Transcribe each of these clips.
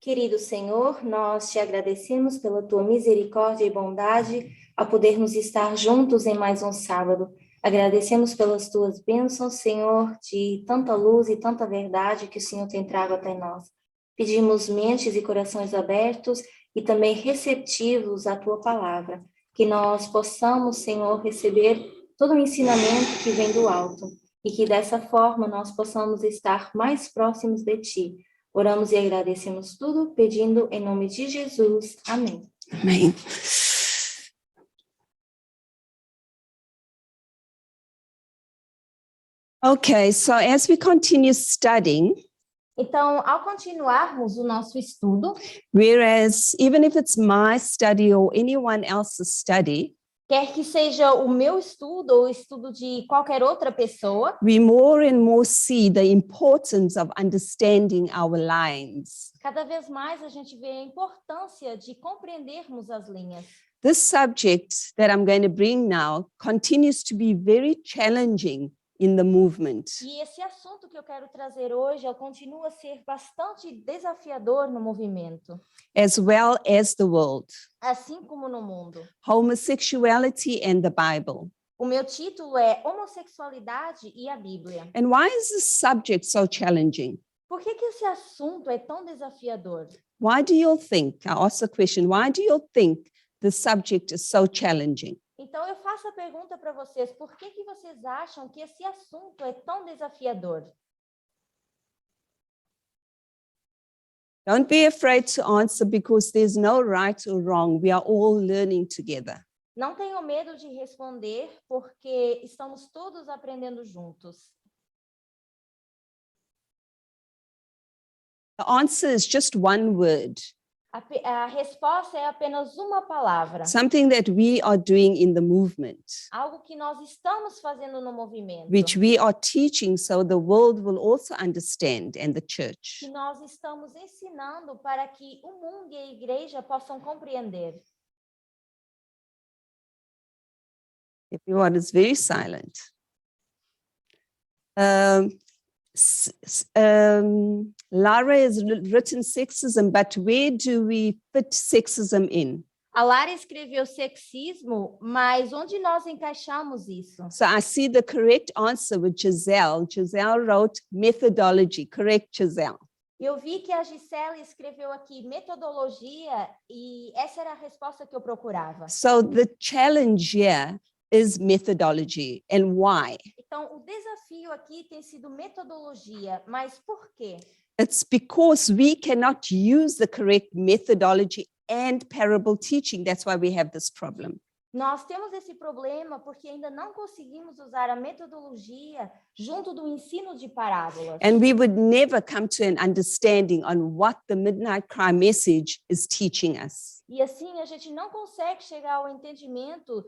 Querido Senhor, nós te agradecemos pela tua misericórdia e bondade ao podermos estar juntos em mais um sábado. Agradecemos pelas tuas bênçãos, Senhor, de tanta luz e tanta verdade que o Senhor tem trago até nós. Pedimos mentes e corações abertos e também receptivos à tua palavra, que nós possamos, Senhor, receber todo o ensinamento que vem do alto e que dessa forma nós possamos estar mais próximos de ti. Oramos e agradecemos tudo, pedindo em nome de Jesus. Amém. Amém. Okay, so as we continue studying, Então, ao continuarmos o nosso estudo, whereas even if it's my study or anyone else's study, quer que seja o meu estudo ou o estudo de qualquer outra pessoa, we more and more see the importance of understanding our lines. cada vez mais a gente vê a importância de compreendermos as linhas. This subject that I'm going to bring now continues to be very challenging in the movement. E esse assunto que eu quero trazer hoje, ele continua a ser bastante desafiador no movimento, As well as the world, assim como no mundo. homosexuality and the Bible. O meu título é Homossexualidade e a Bíblia. And why is this subject so challenging? Por que esse assunto é tão desafiador? Why do you think, I ask the question, why do you think the subject is so challenging? Então eu faço a pergunta para vocês, por que vocês acham que esse assunto é tão desafiador? Don't be afraid to answer because there's no right or wrong. We are all learning together. Não tenham medo de responder, porque estamos todos aprendendo juntos. The answer is just one word, A resposta é apenas uma palavra. something that we are doing in the movement, Algo que nós estamos fazendo no movimento. which we are teaching so the world will also understand and the church. Que nós estamos ensinando para que o mundo e a igreja possam compreender. Everyone is very silent. Lara has written sexism, but where do we fit sexism in? A Lara escreveu sexismo, mas onde nós encaixamos isso? So I see the correct answer with Giselle. Giselle wrote methodology, correct, Giselle? Eu vi que a Gisele escreveu aqui metodologia e essa era a resposta que eu procurava. So the challenge here is methodology, and why? Então, o desafio aqui tem sido metodologia, mas por quê? It's because we cannot use the correct methodology and parable teaching. That's why we have this problem. Nós temos esse problema porque ainda não conseguimos usar a metodologia junto do ensino de parábolas. And we would never come to an understanding on what the Midnight Cry message is teaching us. E assim a gente não consegue chegar ao entendimento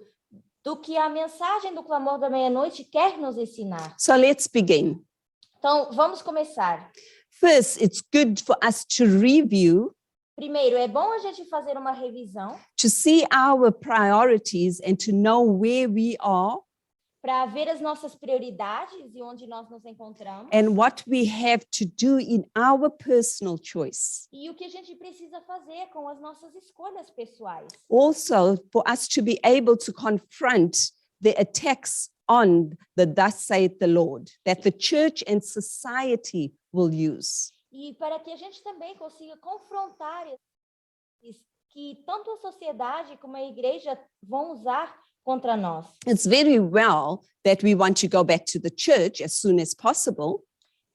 do que a mensagem do clamor da meia-noite quer nos ensinar. So let's begin. Então, vamos começar. First, it's good for us to review, Primeiro, é bom a gente fazer uma revisão to see our priorities and to know where we are para ver as nossas prioridades e onde nós nos encontramos. and what we have to do in our personal choice. E o que a gente precisa fazer com as nossas escolhas pessoais. Also, for us to be able to confront the attacks on the thus saith the Lord, that the church and society will use. E para que a gente também consiga confrontar esses que tanto a sociedade como a igreja vão usar contra nós. It's very well that we want to go back to the church as soon as possible,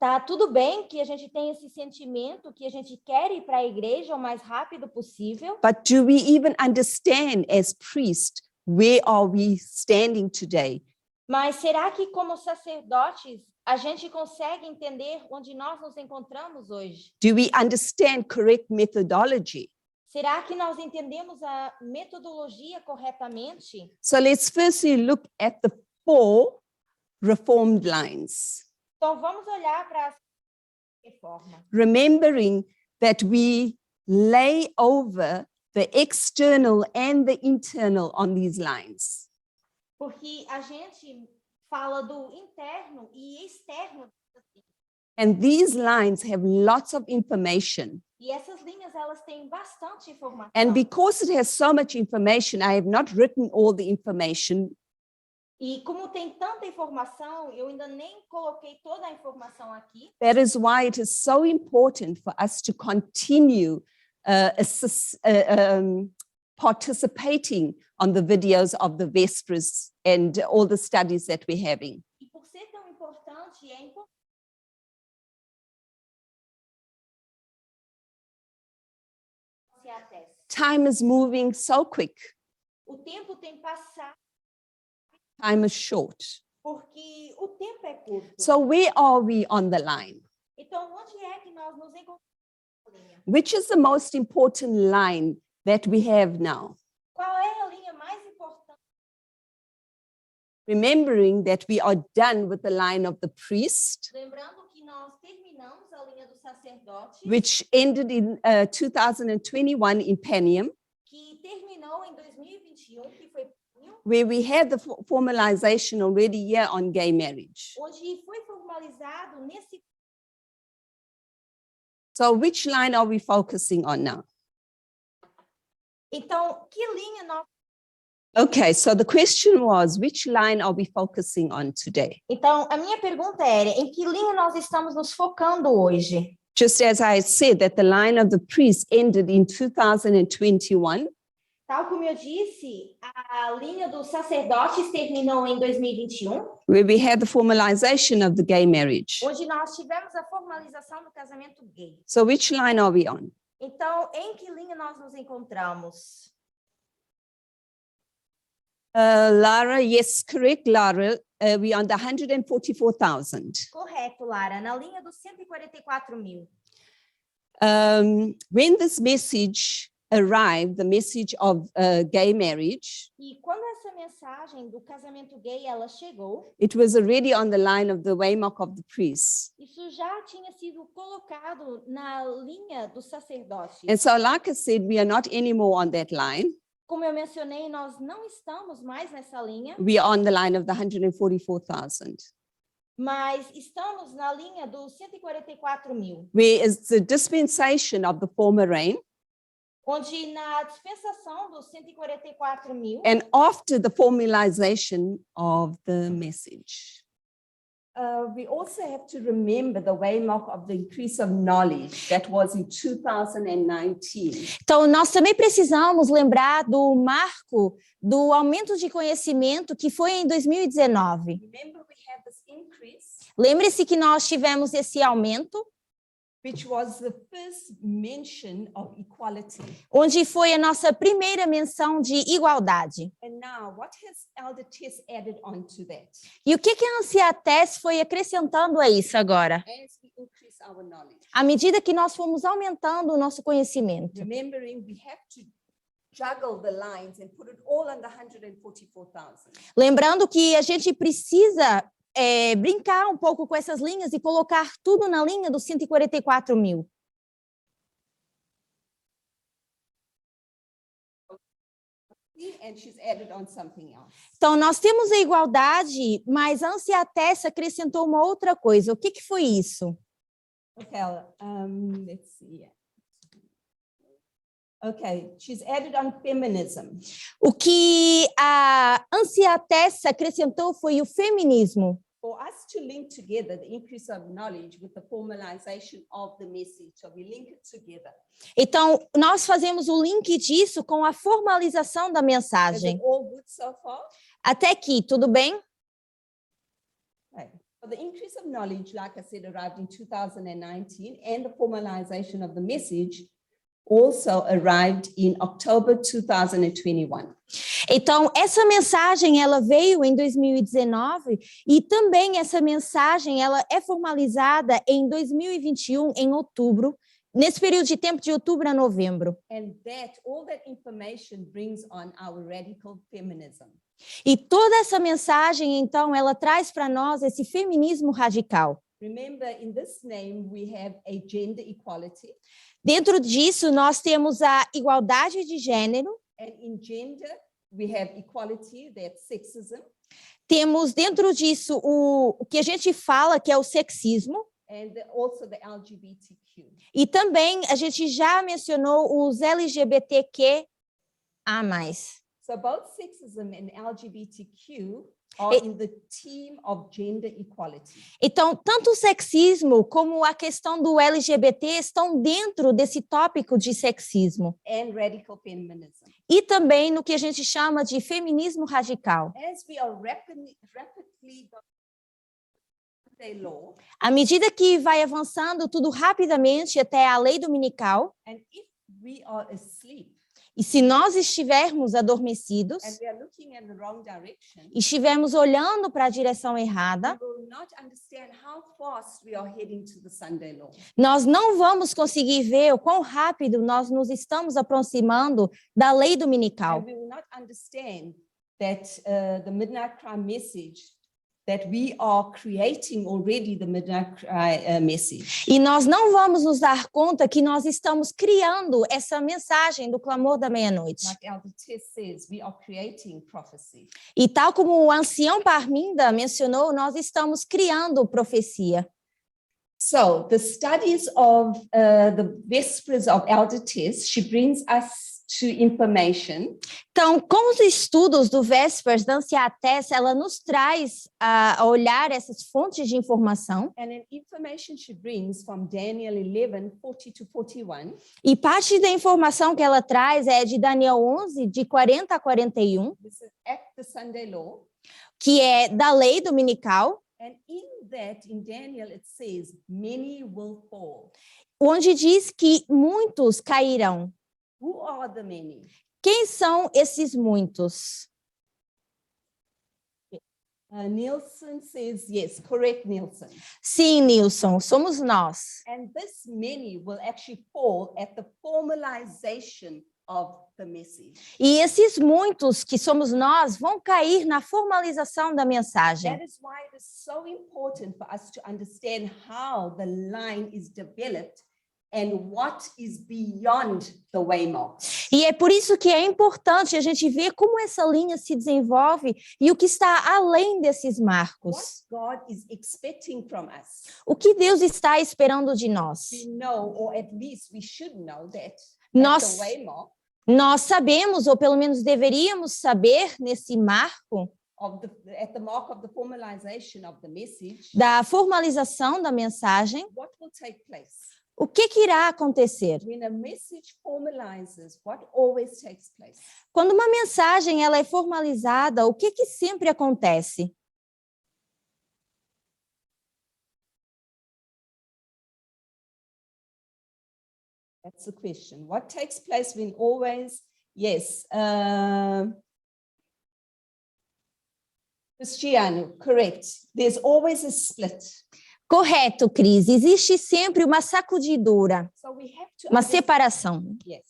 Tá tudo bem que a gente tem esse sentimento que a gente quer ir para a igreja o mais rápido possível, but do we even understand as priests, where are we standing today? mas será que como sacerdotes a gente consegue entender onde nós nos encontramos hoje? Do we understand correct methodology? Será que nós entendemos a metodologia corretamente? So let's firstly look at the 4 reformed lines, Então vamos olhar para a reforma. remembering that we lay over the external and the internal on these lines. Porque a gente fala do interno e externo. And these lines have lots of information. E essas linhas, elas têm bastante informação. And because it has so much information, I have not written all the information. E como tem tanta informação, eu ainda nem coloquei toda a informação aqui. That is why it is so important for us to continue participating on the videos of the Vespers and all the studies that we're having. E por ser tão importante, é importante se ateste. Time is moving so quick. O tempo tem passado Time is short. porque o tempo é curto. So where are we on the line? Então, onde é que nós nos encontramos? Which is the most important line that we have now? Qual é a linha mais importante? Remembering that we are done with the line of the priest, Lembrando que nós terminamos a linha do sacerdote, which ended in 2021 in Panium, que terminou em 2021, que foi where we had the formalization already here on gay marriage. onde foi formalizado nesse. So which line are we focusing on now? Então, que linha nós? Okay, so the question was, which line are we focusing on today? Então, a minha pergunta era, em que linha nós estamos nos focando hoje? Just as I said that the line of the priest ended in 2021, Tal como eu disse, a linha dos sacerdotes terminou em 2021, where we had the formalization of the gay marriage. onde nós tivemos a formalização do casamento gay. So which line are we on? Então, em que linha nós nos encontramos? Lara, yes, correct, Lara. We're on the 144,000. Correto, Lara, na linha dos 144 mil. When this message arrived, the message of gay marriage, E quando essa mensagem do casamento gay ela chegou, it was already on the line of the waymark of the priests. isso já tinha sido colocado na linha do sacerdote. And so, like I said, we are not anymore on that line. Como eu mencionei, nós não estamos mais nessa linha, We are on the line of the 144,000, mas estamos na linha dos 144 mil, where is the dispensation of the former rain. onde na dispensação dos 144 mil, And after the formalization of the message. We also have to remember the waymark of the increase of knowledge that was in 2019. então nós também precisamos lembrar do marco do aumento de conhecimento que foi em 2019. Remember we had this increase, Lembre-se que nós tivemos esse aumento, which was the first mention of equality. onde foi a nossa primeira menção de igualdade. And now, what has Elder Tess added on to that? E o que a Ancia Tess foi acrescentando a isso agora? As we increase our knowledge, À medida que nós fomos aumentando o nosso conhecimento. remembering we have to juggle the lines and put it all on the 144,000. Lembrando que a gente precisa brincar um pouco com essas linhas e colocar tudo na linha dos 144 mil. And she's added on something else. Então, nós temos a igualdade, mas a Ancia Tess acrescentou uma outra coisa. O que foi isso? Okay, let's see. Okay, she's added on feminism. O que a Ancia Tess acrescentou foi o feminismo. For us to link together the increase of knowledge with the formalization of the message, so we link it together. Então, nós fazemos o link disso com a formalização da Is mensagem. it all good so far? Até aqui, tudo bem? Okay. So the increase of knowledge, like I said, arrived in 2019, and the formalization of the message also arrived in October 2021. Então, essa mensagem, ela veio em 2019 e também essa mensagem, ela é formalizada em 2021, em outubro, nesse período de tempo de outubro a novembro. And all that information brings on our radical feminism. E toda essa mensagem, então, ela traz para nós esse feminismo radical. Remember, in this name, we have a gender equality. Dentro disso, nós temos a igualdade de gênero. And in gender, we have equality, that's sexism. Temos dentro disso o que a gente fala que é o sexismo. and also the LGBTQ. E também a gente já mencionou os LGBTQA+. So both sexism and LGBTQ are in the team of gender equality. Então, tanto o sexismo como a questão do LGBT estão dentro desse tópico de sexismo. And radical feminism. E também no que a gente chama de feminismo radical. As we are rapidly Sunday law, À medida que vai avançando tudo rapidamente até a lei dominical, and if we are asleep e se nós estivermos adormecidos, and we are looking in the wrong direction, e estivermos olhando para a direção errada, we will not understand how fast we are heading to the Sunday law. nós não vamos conseguir ver o quão rápido nós nos estamos aproximando da lei dominical. And we will not understand that the Midnight Cry message, that we are creating already the Midnight Cry message. E nós não vamos nos dar conta que nós estamos criando essa mensagem do clamor da meia-noite. Like Elder Tess says, we are creating prophecy. E tal como o ancião Parminda mencionou, nós estamos criando profecia. So the studies of the Vespers of Elder Tess, she brings us to information. Então, com os estudos do Vespers da Anciã Tess, ela nos traz a olhar essas fontes de informação. And an information she brings from Daniel 11, 40 to 41. E parte da informação que ela traz é de Daniel 11, de 40 a 41, This is at the Sunday law. que é da lei dominical, And in that, in Daniel, it says, many will fall. onde diz que muitos cairão. Who are the many? Quem são esses muitos? Nielsen says, yes, correct, Nielsen. Sim, Nilson, somos nós. And this many will actually fall at the formalization of the message. E esses muitos que somos nós vão cair na formalização da mensagem. That is why it is so important for us to understand how the line is developed and what is beyond the waymark. E é por isso que é importante a gente ver como essa linha se desenvolve e o que está além desses What marcos. God is expecting from us. O que Deus está esperando de nós? We know, or at least we should know that at Nós, the waymark nós sabemos, ou pelo menos deveríamos saber, nesse marco of at the mark of the formalization of the message, da formalização da mensagem, what will take place? o que irá acontecer? When a message formalizes, what always takes place? Quando uma mensagem ela é formalizada, o que sempre acontece? That's the question. What takes place when always, yes, Cristiano, correct. There's always a split. Correto, Cris. Existe sempre uma sacudidura, So we have to uma understand- separação. Yes.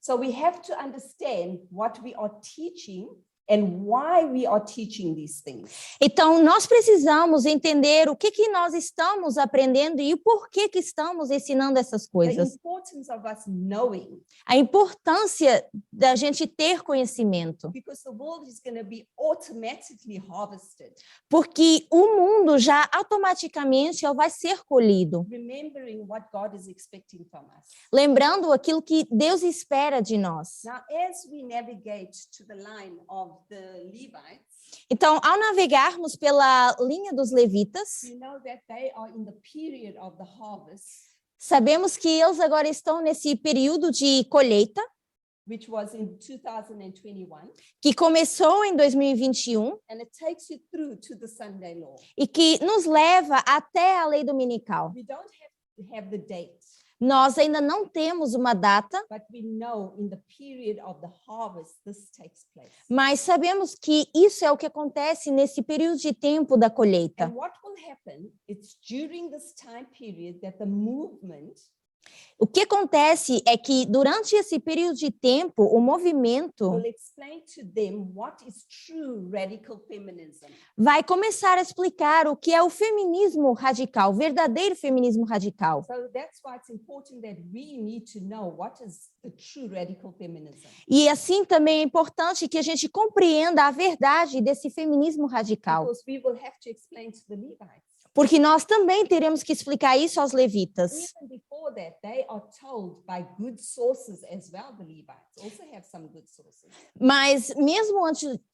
So we have to understand what we are teaching and why we are teaching these things. Então, nós precisamos entender o que nós estamos aprendendo e o porquê que estamos ensinando essas The coisas. importance of us knowing, A importância da gente ter conhecimento, because the world is going to be automatically harvested. porque o mundo já automaticamente ele vai ser colhido. Remembering what God is expecting from us. Lembrando aquilo que Deus espera de nós. Now, as we navigate to the line of the Levites, Então, ao navegarmos pela linha dos levitas, we know that they are in the period of the harvest, sabemos que eles agora estão nesse período de colheita, which was in 2021, que começou em 2021 and it takes you through to the Sunday law. e que nos leva até a lei dominical. We don't have to have the date, Nós ainda não temos uma data, but we know in the period of the harvest this takes place. mas sabemos que isso é o que acontece nesse período de tempo da colheita. And what will happen, it's during this time period that the movement O que acontece é que durante esse período de tempo, o movimento will explain to them what is true radical feminism. vai começar a explicar o que é o feminismo radical, o verdadeiro feminismo radical. So that's why it's important that we need to know what is the true radical feminism. E assim também é importante que a gente compreenda a verdade desse feminismo radical, Because we will have to explain to the Levites Porque nós também teremos que explicar isso aos levitas. Even before that, they are told by good sources as well. The Levites also have some good sources. Mas mesmo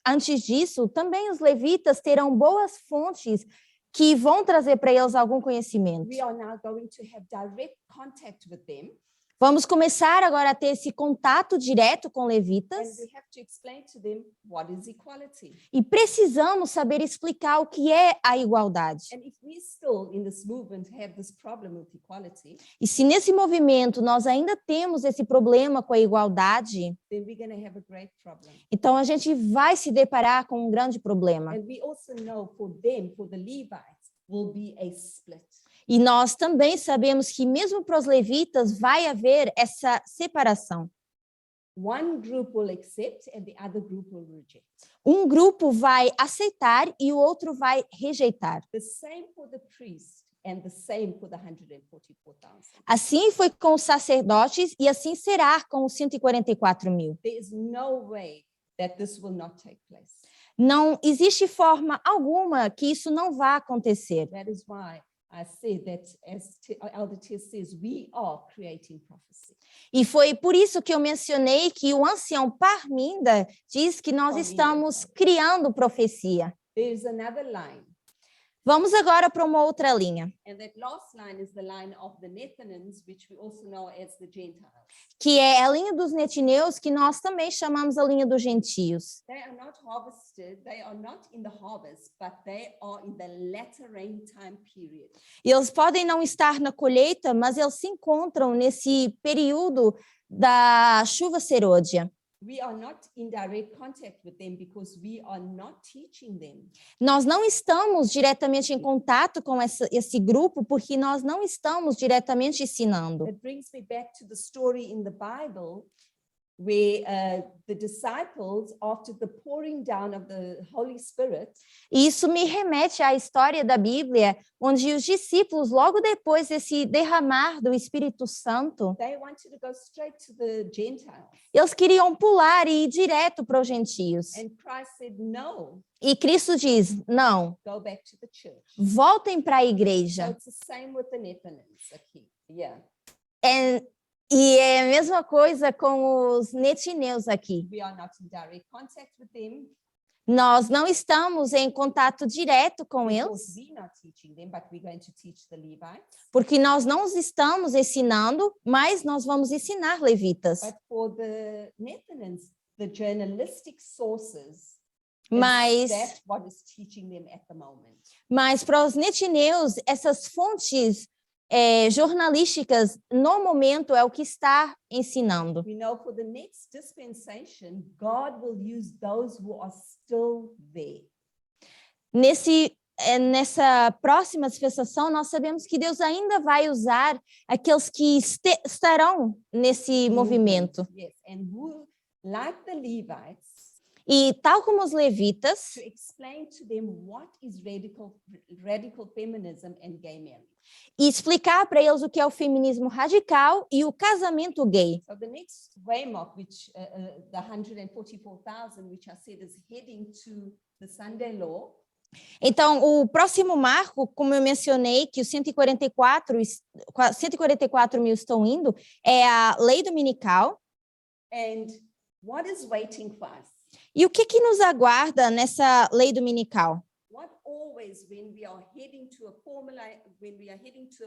antes disso, também os levitas terão boas fontes que vão trazer para eles algum conhecimento. We are now going to have direct contact with them, Vamos começar agora a ter esse contato direto com and levitas we have to explain to them what is equality. e precisamos saber explicar o que é a igualdade. And if we still in this movement have this problem with equality, E se nesse movimento nós ainda temos esse problema com a igualdade, then we're going to have a great problem. então a gente vai se deparar com um grande problema. And we also know for them, for the Levites, will be a split. E nós também sabemos que mesmo para os levitas vai haver essa separação. One group will accept and the other group will reject. Um grupo vai aceitar e o outro vai rejeitar. The same for the priest and the same for the 144,000. Assim foi com os sacerdotes e assim será com os 144.000. There is no way that this will not take place. Não existe forma alguma que isso não vá acontecer. That is why I said that, as Elder Tias says, we are creating prophecy. E foi por isso que eu mencionei que o ancião Parminda diz que nós Parminda. estamos criando profecia. There is another line, Vamos agora para uma outra linha, and that last line is the line of the Nethinims, which we also know as the Gentiles. que é a linha dos netineus, que nós também chamamos a linha dos gentios. They are not harvested, they are not in the harvest, but they are in the latter rain time period. E eles podem não estar na colheita, mas eles se encontram nesse período da chuva serôdia. We are not in direct contact with them because we are not teaching them. Nós não estamos diretamente em contato com esse grupo, porque nós não estamos diretamente ensinando. It brings me back to the story in the Bible where the disciples, after the pouring down of the Holy Spirit, E isso me remete à história da Bíblia, onde os discípulos, logo depois desse derramar do Espírito Santo, they wanted to go straight to the Gentiles. eles queriam pular e ir direto para os gentios. And Christ said, no, E Cristo diz, não, go back to the church. voltem para a So igreja. it's the same with the Nethinims aqui. Yeah, E é a mesma coisa com os netineus aqui. we are not in direct contact with them Nós não estamos em contato direto com because eles, we're not teaching them, but we're going to teach the Levites. porque nós não os estamos ensinando, mas nós vamos ensinar levitas. But for the Nethinims, the journalistic sources, Mas, that's what is teaching them at the moment. mas para os netineus, essas fontes jornalísticas, no momento, é o que está ensinando. We know for the next dispensation, God will use those who are still there. Nessa próxima dispensação, nós sabemos que Deus ainda vai usar aqueles que estarão nesse movimento. Yes, and who, like the Levites, E tal como os levitas, to explain to them what is radical feminism and gay marriage. e explicar para eles o que é o feminismo radical e o casamento gay. So the next waymark, which the 144,000, which I said is heading to the Sunday law. Então, o próximo marco, como eu mencionei, que os 144.000 estão indo, é a lei dominical. And what is waiting for us? E o que nos aguarda nessa lei dominical? What always, when we are heading to a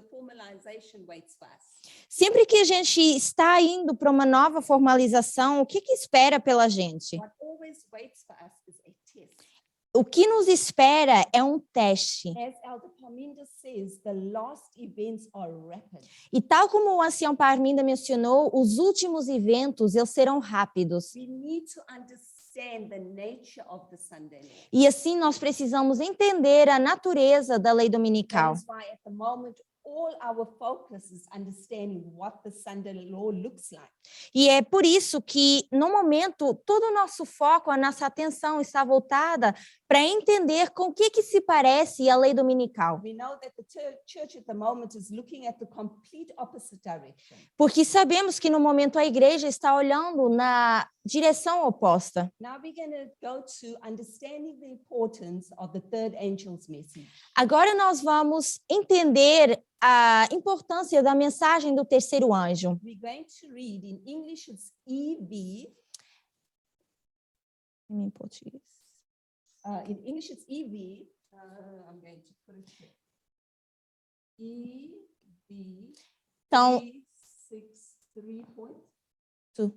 formalization, waits for us? Sempre que a gente está indo para uma nova formalização, o que espera pela gente? What always waits for us is a test. O que nos espera é um teste. As Elder Parminda says, the last events are rapid. E tal como o ancião Parminda mencionou, os últimos eventos, eles serão rápidos. We need to understand the nature of the Sunday law. E assim nós precisamos entender a natureza da lei dominical. That is why at the moment all our focus is understanding what the Sunday law looks like. E é por isso que, no momento, todo o nosso foco, a nossa atenção está voltada para entender com o que se parece a lei dominical. We know that the church at the moment is looking at the complete opposite direction. Porque sabemos que, no momento, a igreja está olhando na direção oposta. Now we're going to go to understanding the importance of the third angel's message. Agora nós vamos entender a importância da mensagem do terceiro anjo. We're going to read in English, it's EV. Em português. In English, it's EV. I'm going to put it here. EV. Então, 363.2.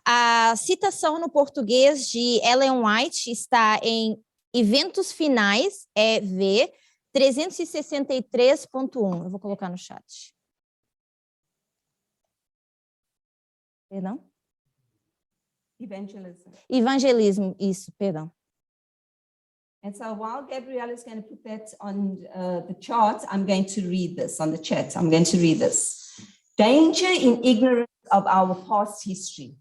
a citação no português de Ellen White está em Eventos Finais, EV 363.1. Eu vou colocar no chat. Perdão? Evangelism. Evangelismo, isso, perdão. And so while Gabrielle is going to put that on the chart, I'm going to read this on the chat. I'm going to read this. Danger in ignorance of our past history.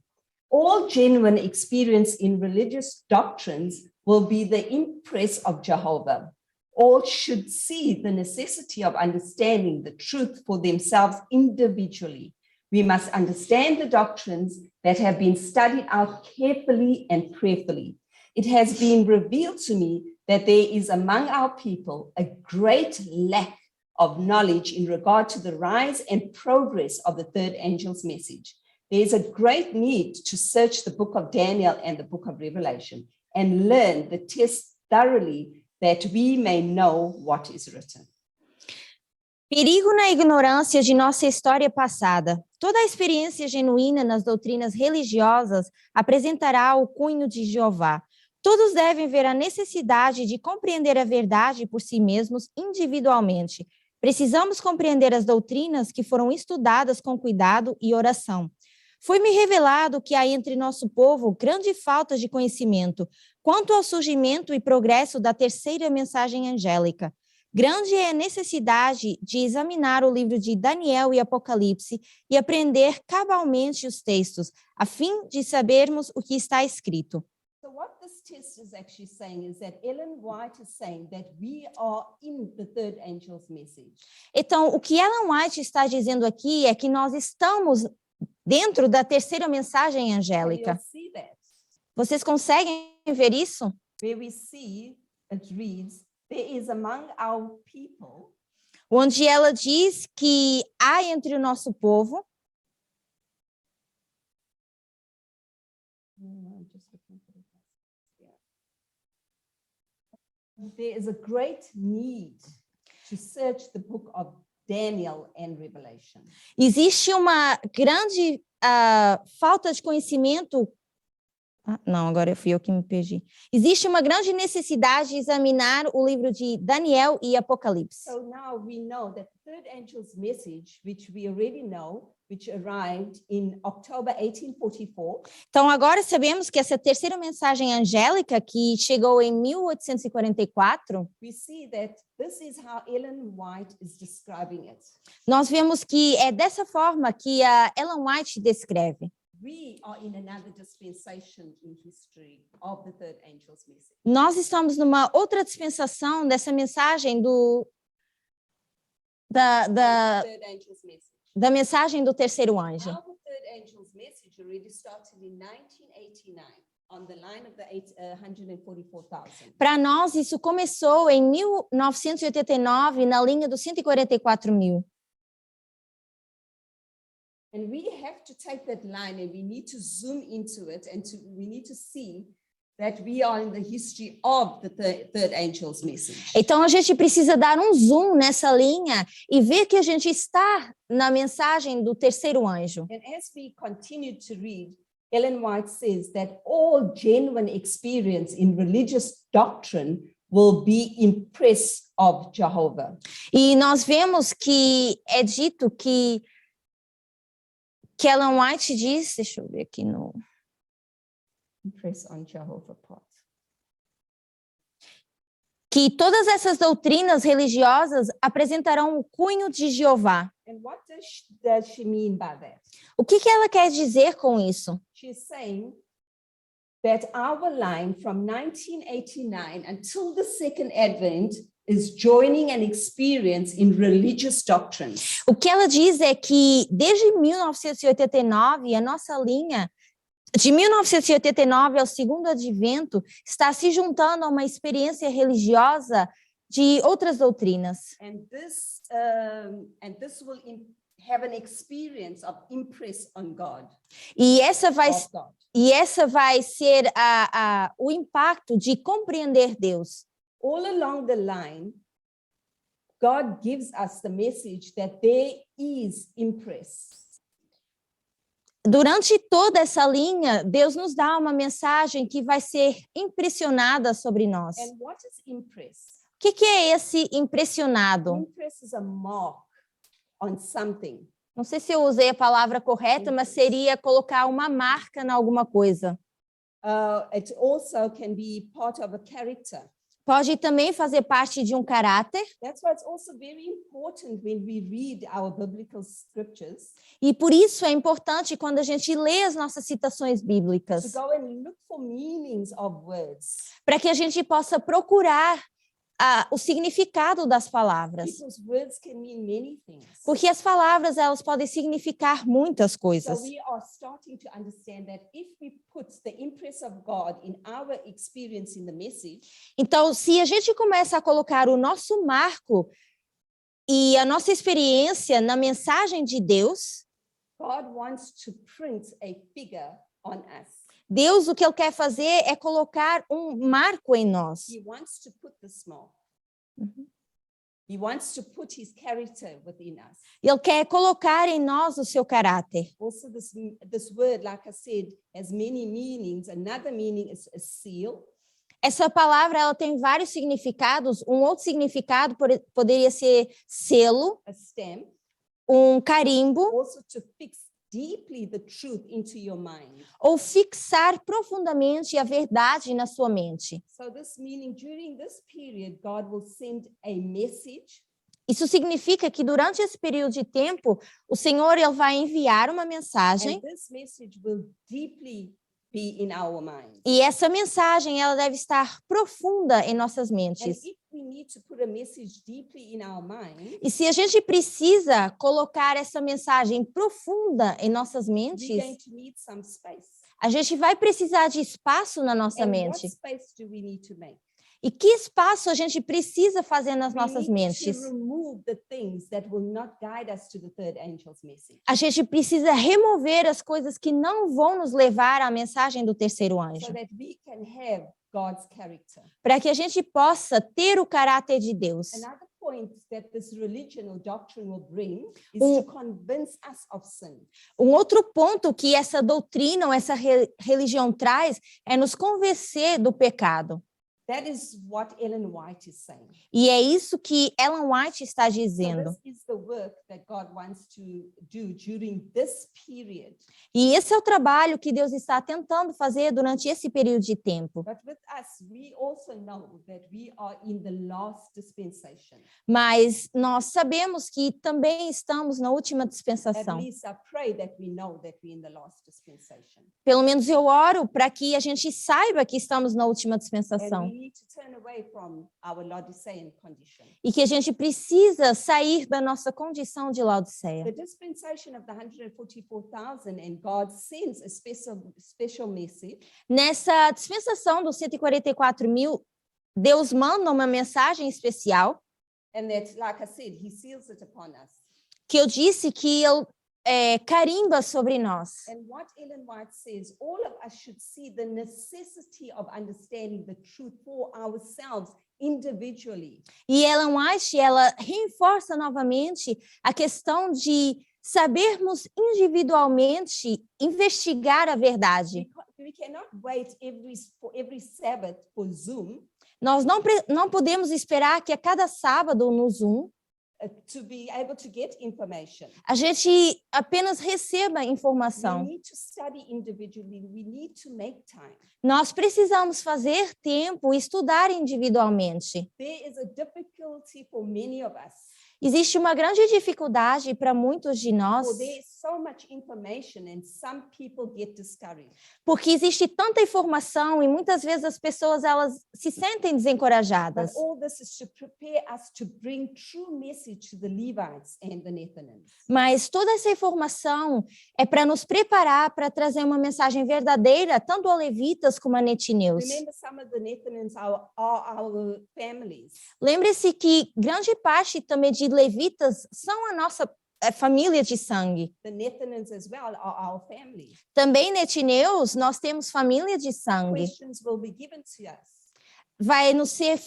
All genuine experience in religious doctrines will be the impress of Jehovah. All should see the necessity of understanding the truth for themselves individually. We must understand the doctrines that have been studied out carefully and prayerfully. It has been revealed to me that there is among our people a great lack of knowledge in regard to the rise and progress of the third angel's message. There is a great need to search the book of Daniel and the book of Revelation and learn the text thoroughly that we may know what is written. Perigo na ignorância de nossa história passada. Toda a experiência genuína nas doutrinas religiosas apresentará o cunho de Jeová. Todos devem ver a necessidade de compreender a verdade por si mesmos individualmente. Precisamos compreender as doutrinas que foram estudadas com cuidado e oração. Foi-me revelado que há entre nosso povo grande falta de conhecimento quanto ao surgimento e progresso da terceira mensagem angélica. Grande é a necessidade de examinar o livro de Daniel e Apocalipse e aprender cabalmente os textos, a fim de sabermos o que está escrito. So what this test is actually saying is that Ellen White is saying that we are in the third angel's message. Então, o que Ellen White está dizendo aqui é que nós estamos dentro da terceira mensagem And you'll angélica. see that. Vocês conseguem ver isso? Where we see, it reads, there is among our people Onde ela diz que há entre o nosso povo I'm just looking for it. Yeah. There is a great need to search the book of Daniel and Revelation. existe uma grande falta de conhecimento. Não, agora fui eu que me perdi. Existe uma grande necessidade de examinar o livro de Daniel e Apocalipse. So now we know that the third angel's message, which we already know, which arrived in October 1844, Então, agora sabemos que essa terceira mensagem angélica, que chegou em 1844, we see that this is how Ellen White is describing it. nós vemos que é dessa forma que a Ellen White descreve. We are in another dispensation in history of the third angel's message. Nós estamos numa outra dispensação dessa mensagem The third angel's message. da mensagem do terceiro anjo. Now, the third angel's message already started in 1989 on the line of the 144,000. Para nós, isso começou em 1989, na linha dos 144 mil. And we have to take that line and we need to zoom into it and we need to see that we are in the history of the third angel's message. Então, a gente precisa dar um zoom nessa linha e ver que a gente está na mensagem do terceiro anjo. And as we continue to read, Ellen White says that all genuine experience in religious doctrine will be impress of Jehovah. E nós vemos que é dito que Ellen White diz, deixa eu ver aqui no... Impress on Jehovah part. que todas essas doutrinas religiosas apresentarão o cunho de Jeová. And what does she mean by that? O que ela quer dizer com isso? She's saying that our line from 1989 until the second advent is joining an experience in religious doctrines. O que ela diz é que desde 1989 a nossa linha de 1989 ao segundo advento está se juntando a uma experiência religiosa de outras doutrinas. And this will have an experience of impress on God, E essa vai, of God. e essa vai ser o impacto de compreender Deus. All along the line, God gives us the message that there is impress. Durante toda essa linha, Deus nos dá uma mensagem que vai ser impressionada sobre nós. And what is impress? O que é esse impressionado? Impress is a mark on something. Não sei se eu usei a palavra correta, mas seria colocar uma marca em alguma coisa. It also can be part of a character. Pode também fazer parte de um caráter. That's why it's also very important when we read our biblical scriptures E por isso é importante quando a gente lê as nossas citações to bíblicas, go and look for meanings of words. para que a gente possa procurar o significado das palavras. Because words can mean many things. Porque as palavras, elas podem significar muitas So coisas. we are starting to understand that if we put the impress of God in our experience in the message, Então, se a gente começa a colocar o nosso marco e a nossa experiência na mensagem de Deus, God wants to print a figure on us. Deus, o que Ele quer fazer é colocar um marco em nós. He wants to put the small. He wants to put his character within us. Ele quer colocar em nós o seu caráter. Also, this word, like I said, has many meanings. Another meaning is a seal. Essa palavra, ela tem vários significados. Um outro significado poderia ser selo, A stamp, carimbo, also to fix deeply the truth into your mind. ou fixar profundamente a verdade na sua mente. So this meaning during this period, God will send a message Isso significa que durante esse período de tempo, o Senhor ele vai enviar uma mensagem and this message will deeply be in our mind. e essa mensagem ela deve estar profunda em nossas And mentes. if we need to put a message deeply in our mind, E se a gente precisa colocar essa mensagem profunda em nossas we're going mentes, to need some space. a gente vai precisar de espaço na nossa And what mente. space do we need to make? E que espaço a gente precisa fazer nas We nossas need mentes? to remove the things that will not guide us to the third angel's message. A gente precisa remover as coisas que não vão nos levar à mensagem do terceiro anjo, So that we can have God's character. para que a gente possa ter o caráter de Deus. Another point that this religion or doctrine will bring is Um- to convince us of sin. Um outro ponto que essa doutrina ou essa religião traz é nos convencer do pecado. That is what Ellen White is saying. E é isso que Ellen White está So dizendo. this is the work that God wants to do during this period. E esse é o trabalho que Deus está tentando fazer durante esse período de tempo. But with us, we also know that we are in the last dispensation. Mas nós sabemos que também estamos na última At dispensação. least I pray that we know that we're in the last dispensation. Pelo menos eu oro para que a gente saiba que estamos na última And dispensação. we need to turn away from our Laodicean condition. E que a gente precisa sair da nossa condição de The Laodiceia. dispensation of the 144,000 and God sends a special message Nessa dispensação dos 144.000, Deus manda uma mensagem especial and that, like I said, he seals it upon us. que eu disse que ele carimba sobre nós. And what Ellen White says, all of us should see the necessity of understanding the truth for ourselves individually. E Ellen White, ela reforça novamente a questão de sabermos individualmente investigar a verdade. We cannot wait for every Sabbath for Zoom Nós não podemos esperar que a cada sábado no Zoom to be able to get information. a gente apenas receba We informação. need to study individually. We need to make time. Nós precisamos fazer tempo e estudar individualmente. There is a difficulty for many of us, Existe uma grande dificuldade para muitos de nós, for there is so much information and some people get discouraged. Porque existe tanta informação e muitas vezes as pessoas elas se sentem But desencorajadas. all this is to prepare us to bring true message to the Levites and the Nethinims. Mas toda essa informação é para nos preparar para trazer uma mensagem verdadeira tanto a levitas como a netineus. Remember, some of the Nethinims are our families. Lembre-se que grande parte também de levitas são a nossa família de sangue. The Nethinims as well are our family. Também netineus, nós temos família de sangue. Questions will be given to us, Vai nos ser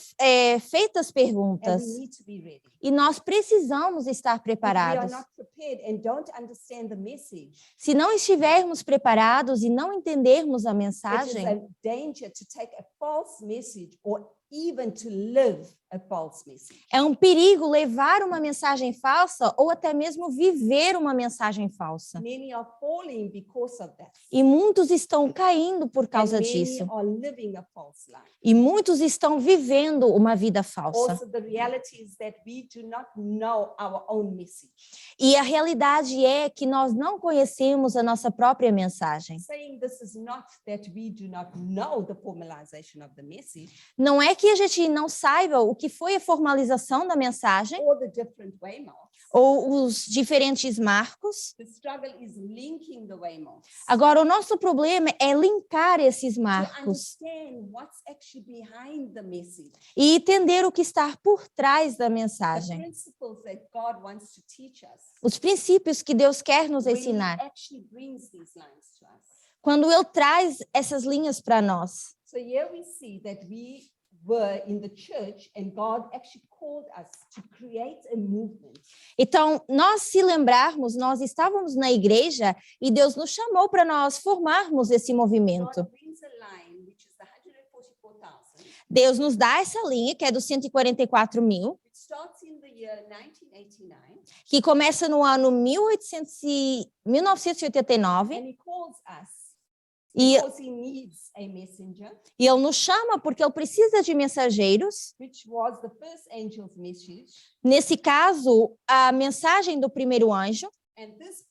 feitas and perguntas we need to be ready. e nós precisamos estar If we are preparados. not prepared and don't understand the message, Se não estivermos preparados e não entendermos a it is mensagem, a danger to take a false message or even to live a false message. é um perigo levar uma mensagem falsa ou até mesmo viver uma mensagem falsa. Many are falling because of that. E muitos estão caindo por And causa many disso. are living a false life. E muitos estão vivendo uma vida falsa. Also, the reality is that we do not know our own message. E a realidade é que nós não conhecemos a nossa própria mensagem. Saying this is not that we do not know the formalization of the message Não é que a gente não saiba o que foi a formalização da mensagem or the different waymarks. ou os diferentes marcos. The struggle is linking the waymarks. Agora, o nosso problema é linkar esses To marcos understand what's actually behind the message. e entender o que está por trás da The mensagem. principles that God wants to teach us. Os princípios que Deus quer nos When He ensinar. actually brings these lines to us. Quando Ele traz essas linhas para nós. So here we see that we were in the church and God actually called us to create a movement. Então, nós se lembrarmos, nós estávamos na igreja e Deus nos chamou para nós formarmos esse movimento. God brings a line which is the 144,000. Deus nos dá essa linha, que é dos 144 mil, It starts in the year 1989 que começa no ano 1989, and He calls us e because He needs a messenger, Ele nos chama porque Ele precisa de mensageiros. which was the first angel's message. Nesse caso, a mensagem do primeiro anjo, And this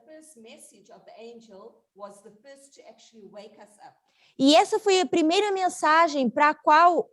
first message of the angel was the first to actually wake us up. e essa foi a primeira mensagem para a qual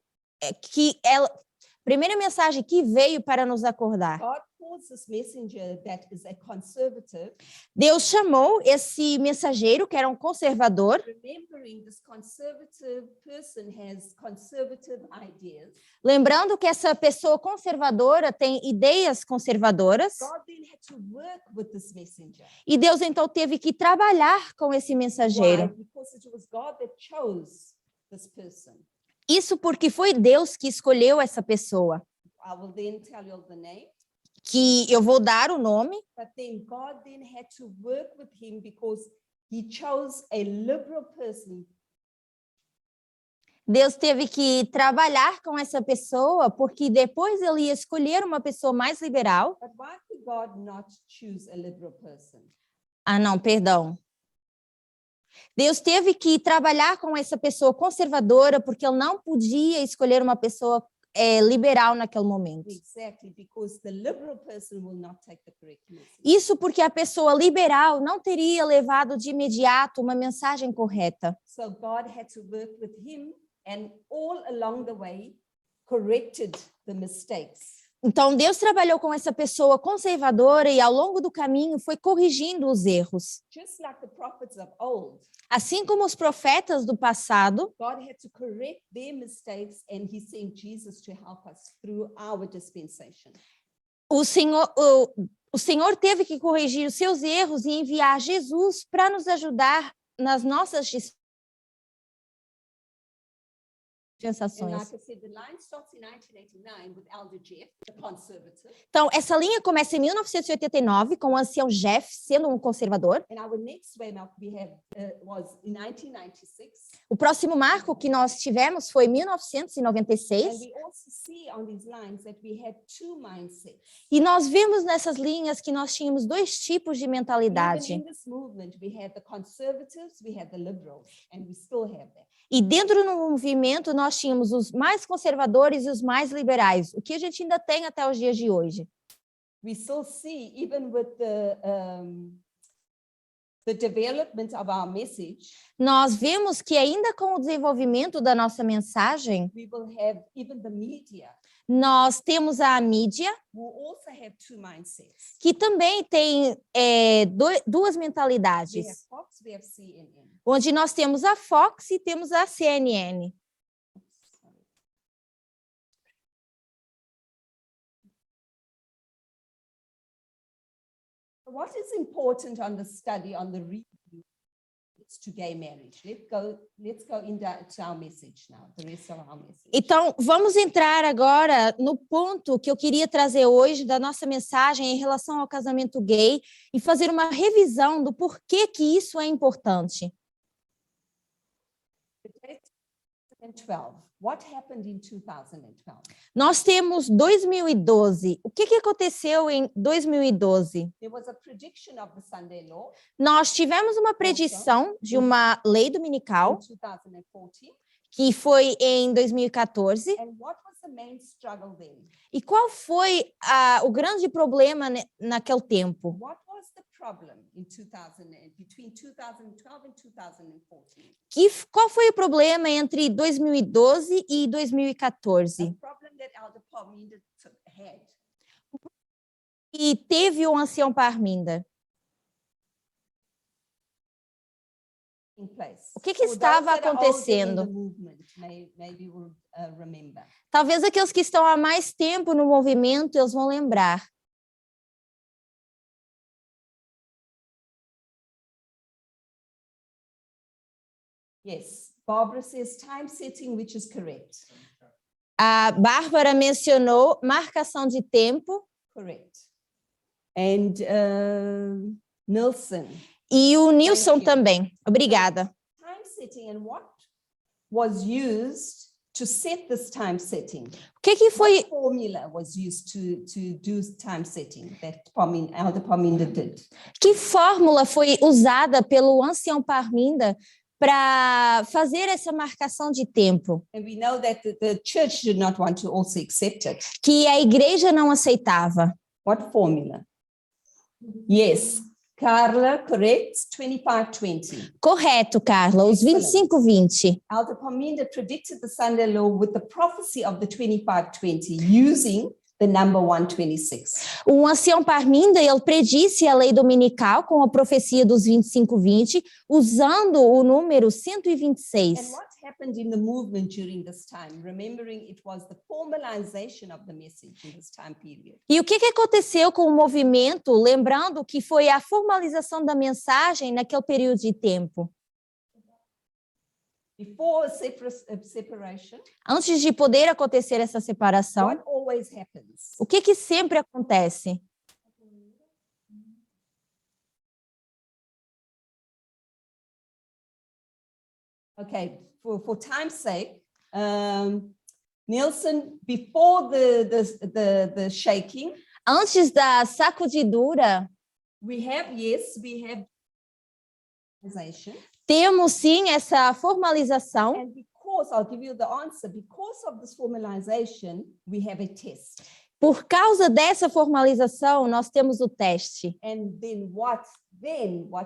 primeira mensagem que veio para nos acordar. God calls this messenger that is a conservative, Deus chamou esse mensageiro, que era um conservador, remembering this conservative person has conservative ideas. lembrando que essa pessoa conservadora tem ideias conservadoras, God then had to work with this messenger. e Deus então teve que trabalhar com esse Why? mensageiro. Because it was God that chose this person. Isso porque foi Deus que escolheu essa pessoa, I will then tell you the name, que eu vou dar o nome, but then God then had to work with him because He chose a liberal person. Deus teve que trabalhar com essa pessoa, porque depois ele ia escolher uma pessoa mais liberal. But why could God not choose a liberal person? Ah, não, perdão. Deus teve que trabalhar com essa pessoa conservadora, porque ele não podia escolher uma pessoa liberal naquele momento. Exactly, because the liberal person will not take the correct message. Isso porque a pessoa liberal não teria levado de imediato uma mensagem correta. So God had to work with him and all along the way corrected the mistakes. Então, Deus trabalhou com essa pessoa conservadora e ao longo do caminho foi corrigindo os erros. Just like the prophets of old, Assim como os profetas do passado, God had to correct their mistakes and He sent Jesus to help us through our dispensation. o Senhor teve que corrigir os seus erros e enviar Jesus para nos ajudar nas nossas And dispensações. like I said, the line starts in 1989 with Elder Jeff, the conservative. Então, essa linha começa em 1989 com o ancião Jeff sendo um conservador. And our next waymark we have was in 1996. O próximo marco que nós tivemos foi em And 1996. we also see on these lines that we had two mindsets. E nós vimos nessas linhas que nós tínhamos dois tipos de Even mentalidade. in this movement, we had the conservatives, we had the liberals, and we still have that. E dentro do movimento nós tínhamos os mais conservadores e os mais liberais, o que a gente ainda tem até os dias de hoje. We still see, even with the the development of our message, nós vemos que ainda com o desenvolvimento da nossa mensagem, we will have even the media nós temos a mídia, who also have two mindsets. que também tem duas We have mentalidades, Fox, we have CNN. onde nós temos a Fox e temos a CNN. Sorry. What is important on the study on the review to gay marriage? Let's go into our message now, the rest of our message. Então, vamos entrar agora no ponto que eu queria trazer hoje da nossa mensagem em relação ao casamento gay e fazer uma revisão do porquê que isso é importante. 2012. What happened in 2012? Nós temos 2012. O que aconteceu em 2012? There was a prediction of the Sunday law Nós tivemos uma predição de uma lei in dominical, 2014. que foi em 2014. And what was the main struggle then? E qual foi o grande problema naquele tempo? What was the problem in between 2012 and 2014? Qual foi o problema entre 2012 e 2014? The problem that Elder Parminda had. E teve o ancião Parminda. In place. O que For those estava that are older in acontecendo? the movement, maybe will remember. Talvez aqueles que estão há mais tempo no movimento, eles vão lembrar. Yes, Barbara says time setting, which is correct. A Bárbara mencionou marcação de tempo Correct. And Nilsson, e o Nilson you. também. Obrigada. time setting and what was used to set this time setting? O que foi What formula was used to do time setting that Elder Parminda did? Que fórmula foi usada pelo ancião Parminda para fazer essa marcação de tempo? And we know that the church did not want to also accept it. Que a igreja não aceitava. What formula? Yes, Carla, correct, 25-20. Correto, Carla, os 25-20. Elder Parminda predicted the Sunday law with the prophecy of the 25-20 using the number 126. O ancião Parminda, ele predisse a lei dominical com a profecia dos 25-20, usando o número And 126. what happened in the movement during this time? Remembering it was the formalization of the message in this time period. E o que aconteceu com o movimento, lembrando que foi a formalização da mensagem naquele período de tempo? Before a separation, Antes de poder acontecer essa separação, what always happens? o que sempre acontece? Okay, for time's sake, Nielsen, before the shaking, Antes da sacudidura, we have organization. temos sim essa formalização. And because, I'll give you the answer, because of this formalization, we have a test. Por causa dessa formalização, nós temos o teste. And then what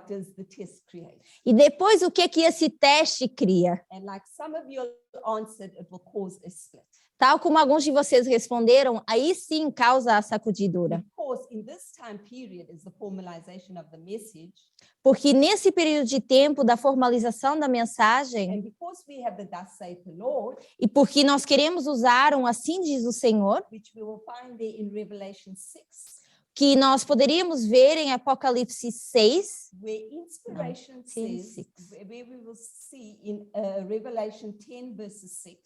does the test create? E depois, o que esse teste cria? And like some of you answered, it will cause a split. Tal como alguns de vocês responderam, aí sim causa a sacudidura. Because in this time period is the formalization of the message. Porque nesse período de tempo da formalização da mensagem, And because we have the thus saith the Lord, e porque nós queremos usar um assim diz o Senhor, which we will find there in Revelation 6, que nós poderíamos ver em Apocalipse 6, where inspiration says, 6. where we will see in Revelation 10 verses 6,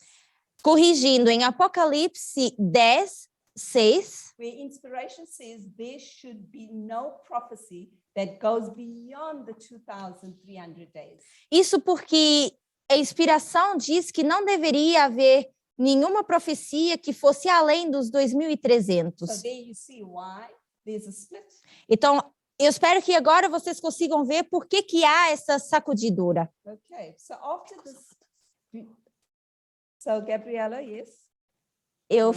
corrigindo, em Apocalipse 10, 6, where inspiration says there should be no prophecy that goes beyond the 2,300 days. isso porque a inspiração diz que não deveria haver nenhuma profecia que fosse além dos 2.300. So there you see why there's a split. Então, eu espero que agora vocês consigam ver por que há essa sacudidura. Okay, so after this, so Gabriella, yes? Eu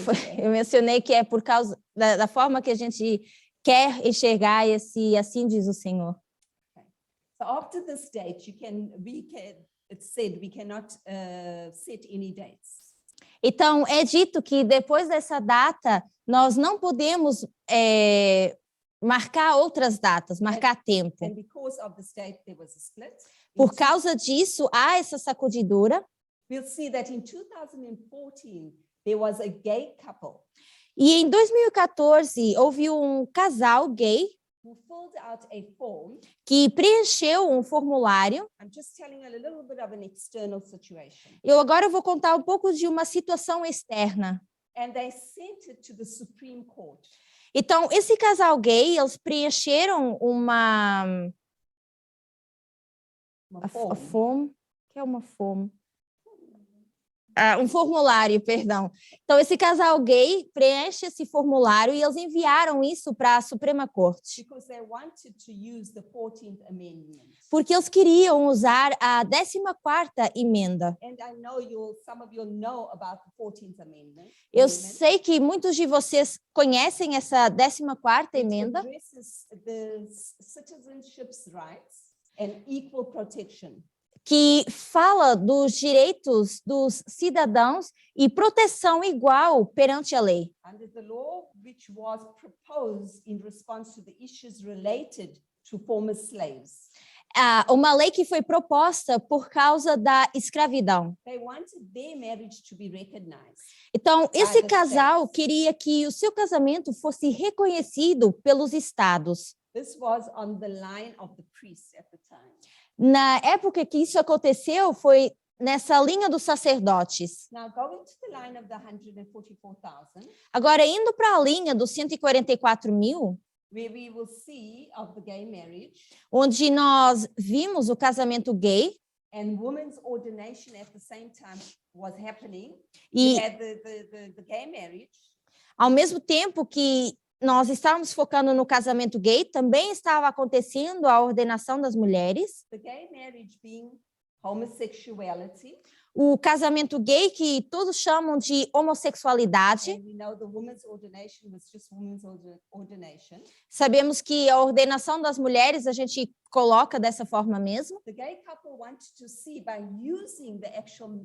mencionei que é por causa da forma que a gente quer enxergar esse assim diz o Senhor. So after this date, it's said we cannot set any dates. Então, é dito que depois dessa data, nós não podemos marcar outras datas, marcar tempo. And because of this date, there was a split. Por causa disso, há essa sacudidura. We'll see that in 2014, there was a gay couple E em 2014, houve um casal gay who filled out a form. que preencheu um formulário. I'm just telling you a little bit of an external situation. Eu agora vou contar um pouco de uma situação externa. And they sent it to the Supreme Court. Então, esse casal gay, eles preencheram uma Form. que é uma form? Um formulário, perdão. Então, esse casal gay preenche esse formulário e eles enviaram isso para a Suprema Corte. Because they wanted to use the 14th Amendment. Porque eles queriam usar a 14ª emenda. And I know some of you know about the 14th Amendment. Eu sei que muitos de vocês conhecem essa 14ª It emenda, addresses the citizenship's rights and equal protection. que fala dos direitos dos cidadãos e proteção igual perante a lei. Under the law, which was proposed in response to the issues related to former slaves. Uma lei que foi proposta por causa da escravidão. They wanted their marriage to be recognized. Então, esse the casal states. queria que o seu casamento fosse reconhecido pelos estados. This was on the line of the priests at the time. Na época que isso aconteceu, foi nessa linha dos sacerdotes. Now, going to the line of the 144,000, Agora, indo para a linha dos 144.000, where we will see of the gay marriage onde nós vimos o casamento gay, and women's ordination at the same time was happening. e We had the gay marriage, ao mesmo tempo que nós estávamos focando no casamento gay, também estava acontecendo a ordenação das mulheres, the gay marriage being homosexuality, o casamento gay que todos chamam de homossexualidade. and we know the women's ordination was just women's ordination. Sabemos que a ordenação das mulheres a gente coloca dessa forma mesmo. The gay couple wanted to see by using the actual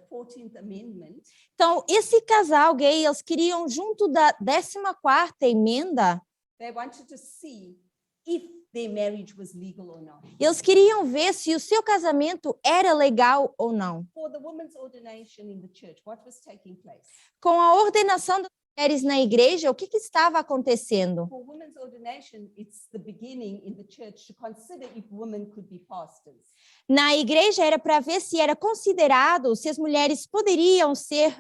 14th Amendment, Então, esse casal gay, eles queriam, junto da 14ª emenda, they wanted to see if their marriage was legal or not. eles queriam ver se o seu casamento era legal ou não. For the women's ordination in the church, what was taking place? Com a ordenação das mulheres na igreja, o que estava acontecendo? For women's ordination, it's the beginning in the church to consider if women could be pastors. Na igreja era para ver se era considerado, se as mulheres poderiam ser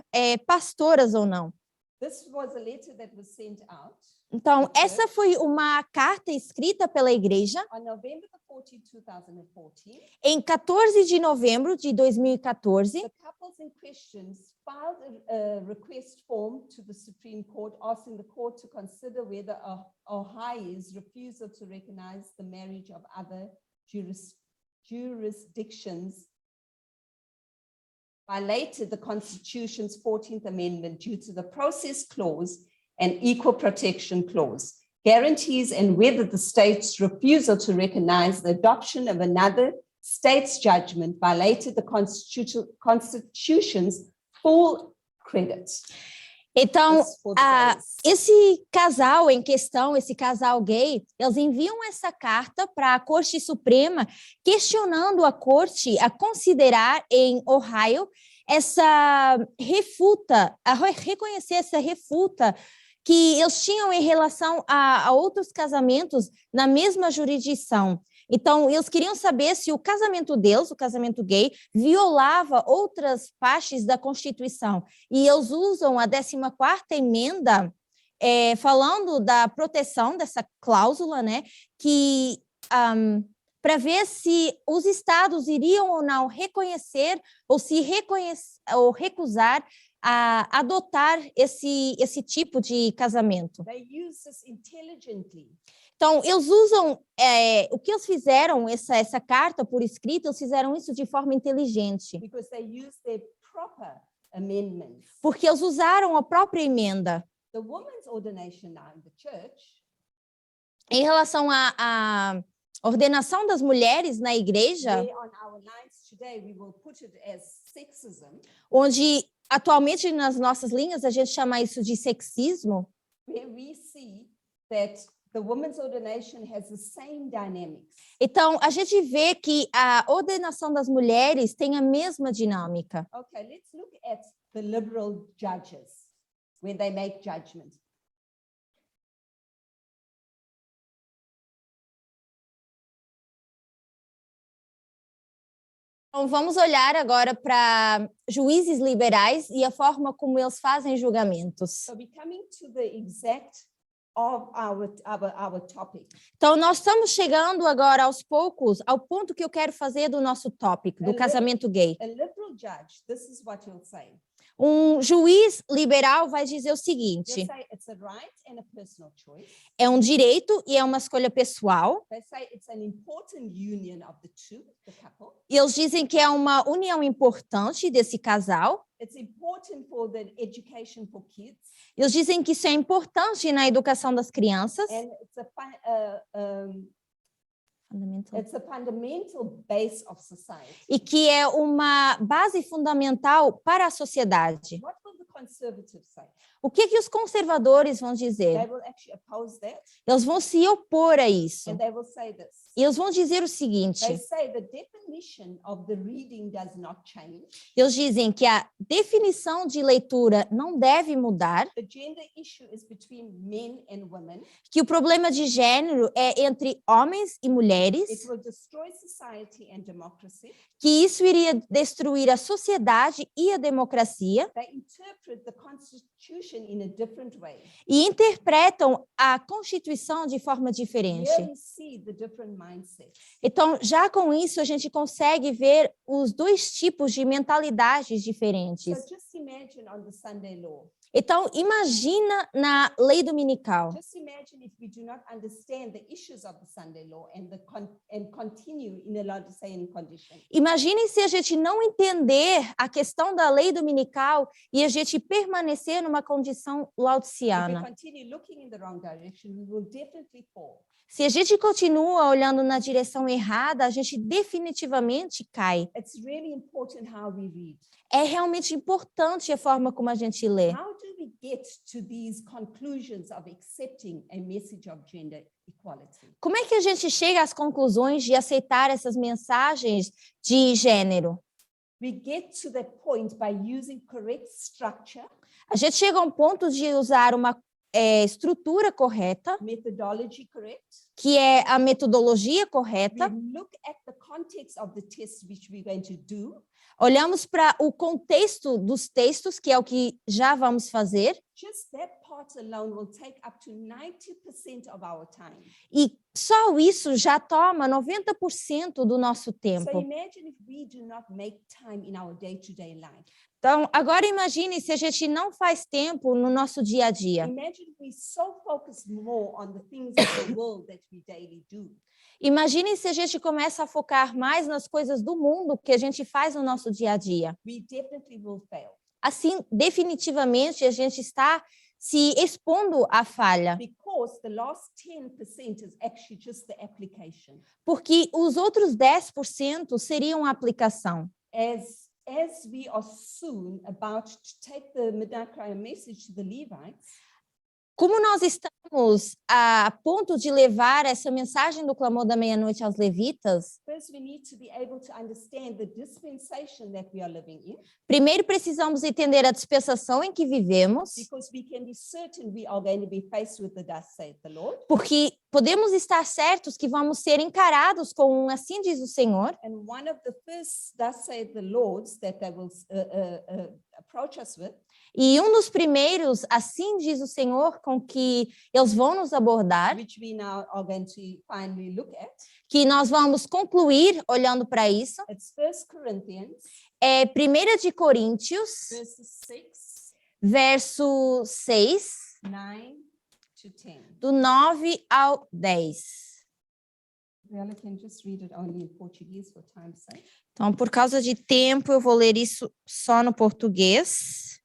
pastoras ou não. This was a letter that was sent out Então, essa foi uma carta escrita pela igreja on November 14, 2014. em 14 de novembro de 2014. The couples in question filed a request form to the Supreme Court asking the court to consider whether Ohio's refusal to recognize the marriage of other jurisdictions violated the Constitution's 14th Amendment due to the process clause and equal protection clause, guarantees, and whether the state's refusal to recognize the adoption of another state's judgment violated the Constitution's full credit. Então, That's for the gays. esse casal em questão, esse casal gay, eles enviam essa carta para a Corte Suprema, questionando a Corte a considerar em Ohio essa refuta, a reconhecer essa refuta que eles tinham em relação a outros casamentos na mesma jurisdição. Então, eles queriam saber se o casamento deles, o casamento gay, violava outras partes da Constituição. E eles usam a 14ª emenda, falando da proteção dessa cláusula, né, que para ver se os estados iriam ou não reconhecer ou se ou recusar a adotar esse tipo de casamento. They use this intelligently. Então, eles usam, o que eles fizeram, essa carta por escrito, eles fizeram isso de forma inteligente. Because they use their proper amendments. Porque eles usaram a própria emenda. The woman's ordination now in the church, Em relação à Ordenação das mulheres na igreja, where on our lines today we will put it as sexism, onde atualmente nas nossas linhas a gente chama isso de sexismo, where we see that the women's ordination has the same dynamics. então a gente vê que a ordenação das mulheres tem a mesma dinâmica. Okay, let's look at the liberal judges when they make judgment. Então, vamos olhar agora para juízes liberais e a forma como eles fazem julgamentos. So we're coming to the exact of our topic. Então, nós estamos chegando agora aos poucos ao ponto que eu quero fazer do nosso tópico, do casamento gay. A liberal judge, this is what he'll say. Um juiz liberal vai dizer o He'll seguinte: say it's a right and a personal choice. é um direito e é uma escolha pessoal. They say it's an important union of the two, the couple. E eles dizem que é uma união importante desse casal. It's important for the education for kids, Eles dizem que isso é importante na educação das crianças. and Fundamental. it's a fundamental base of society. E que é uma base fundamental para a sociedade. What will the conservatives say? O que os conservadores vão They dizer? will actually oppose that, Eles vão se opor a isso. and they will say this. E eles vão dizer o seguinte: They say the definition of the reading does not change. eles dizem que a definição de leitura não deve mudar, The gender issue is between men and women. que o problema de gênero é entre homens e mulheres, It will destroy society and democracy. que isso iria destruir a sociedade e a democracia, They interpret the Constitution in a different way. e interpretam a Constituição de forma diferente. Here we see the different mindsets. Então, já com isso, a gente consegue ver os dois tipos de mentalidades So diferentes. just imagine on the Sunday law. Então, imagina na lei dominical. Just imagine if we do not understand the issues of the Sunday law and continue in a Laodicean condition. Imagine se a gente não entender a questão da lei dominical e a gente permanecer numa condição If we laodiceana. continue looking in the wrong direction, we will definitely fall. Se a gente continua olhando na direção errada, a gente definitivamente cai. It's really important how we read. É realmente importante a forma como a gente lê. How do we get to these conclusions of accepting a message of gender equality? Como é que a gente chega às conclusões de aceitar essas mensagens de gênero? We get to that point by using correct structure, A gente chega a um ponto de usar uma estrutura correta, methodology correct. que é a metodologia We correta. look at the context of the test which we're going to do. Olhamos para o contexto dos textos, que é o que já vamos fazer, Just that part alone will take up to 90% of our time. e só isso já toma 90% do nosso So tempo. imagine if we do not make time in our day-to-day life. Então, agora imagine se a gente não faz tempo no nosso dia a dia. Imagine if we so focus more on the things of the world that we daily do. Imagine se a gente começa a focar mais nas coisas do mundo que a gente faz no nosso dia a dia. We definitely will fail Assim, definitivamente, a gente está se expondo à falha, because the last 10% is actually just the application. porque os outros 10% seriam a aplicação. As we are soon about to take the Midnight Cry message to the Levites, Como nós estamos a ponto de levar essa mensagem do clamor da meia-noite aos levitas, first we need to be able to understand the dispensation that we are living in, primeiro precisamos entender a dispensação em que vivemos, because we can be certain we are going to be faced with the thus saith the Lord. porque podemos estar certos que vamos ser encarados com um assim diz o Senhor, And one of the first thus saith the Lords that they will approach us with e um dos primeiros assim diz o Senhor com que eles vão nos abordar, which we now are going to finally look at. que nós vamos concluir olhando para isso, It's 1 Corinthians, é 1 de Coríntios, verses 6, verso 6, 9 to 10. do 9 ao 10. Well, I can just read it only in Portuguese for time's sake. Então, por causa de tempo, eu vou ler isso só no português.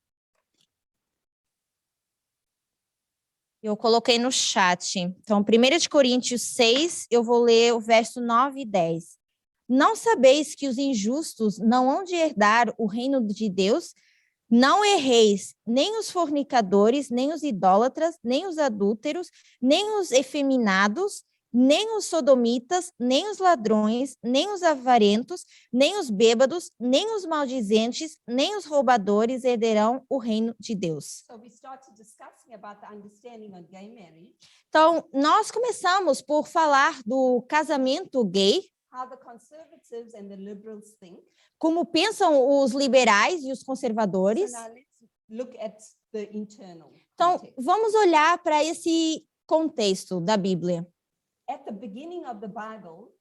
Eu coloquei no chat. Então, 1 Coríntios 6, eu vou ler o verso 9 e 10. Não sabeis que os injustos não hão de herdar o reino de Deus? Não erreis, nem os fornicadores, nem os idólatras, nem os adúlteros, nem os efeminados, nem os sodomitas, nem os ladrões, nem os avarentos, nem os bêbados, nem os maldizentes, nem os roubadores herdarão o reino de Deus. So we started discussing about the understanding on gay marriage, Então, nós começamos por falar do casamento gay, how the conservatives and the liberals think. como pensam os liberais e os So conservadores. now let's look at the internal Então, context. vamos olhar para esse contexto da Bíblia. At the beginning of the Bible,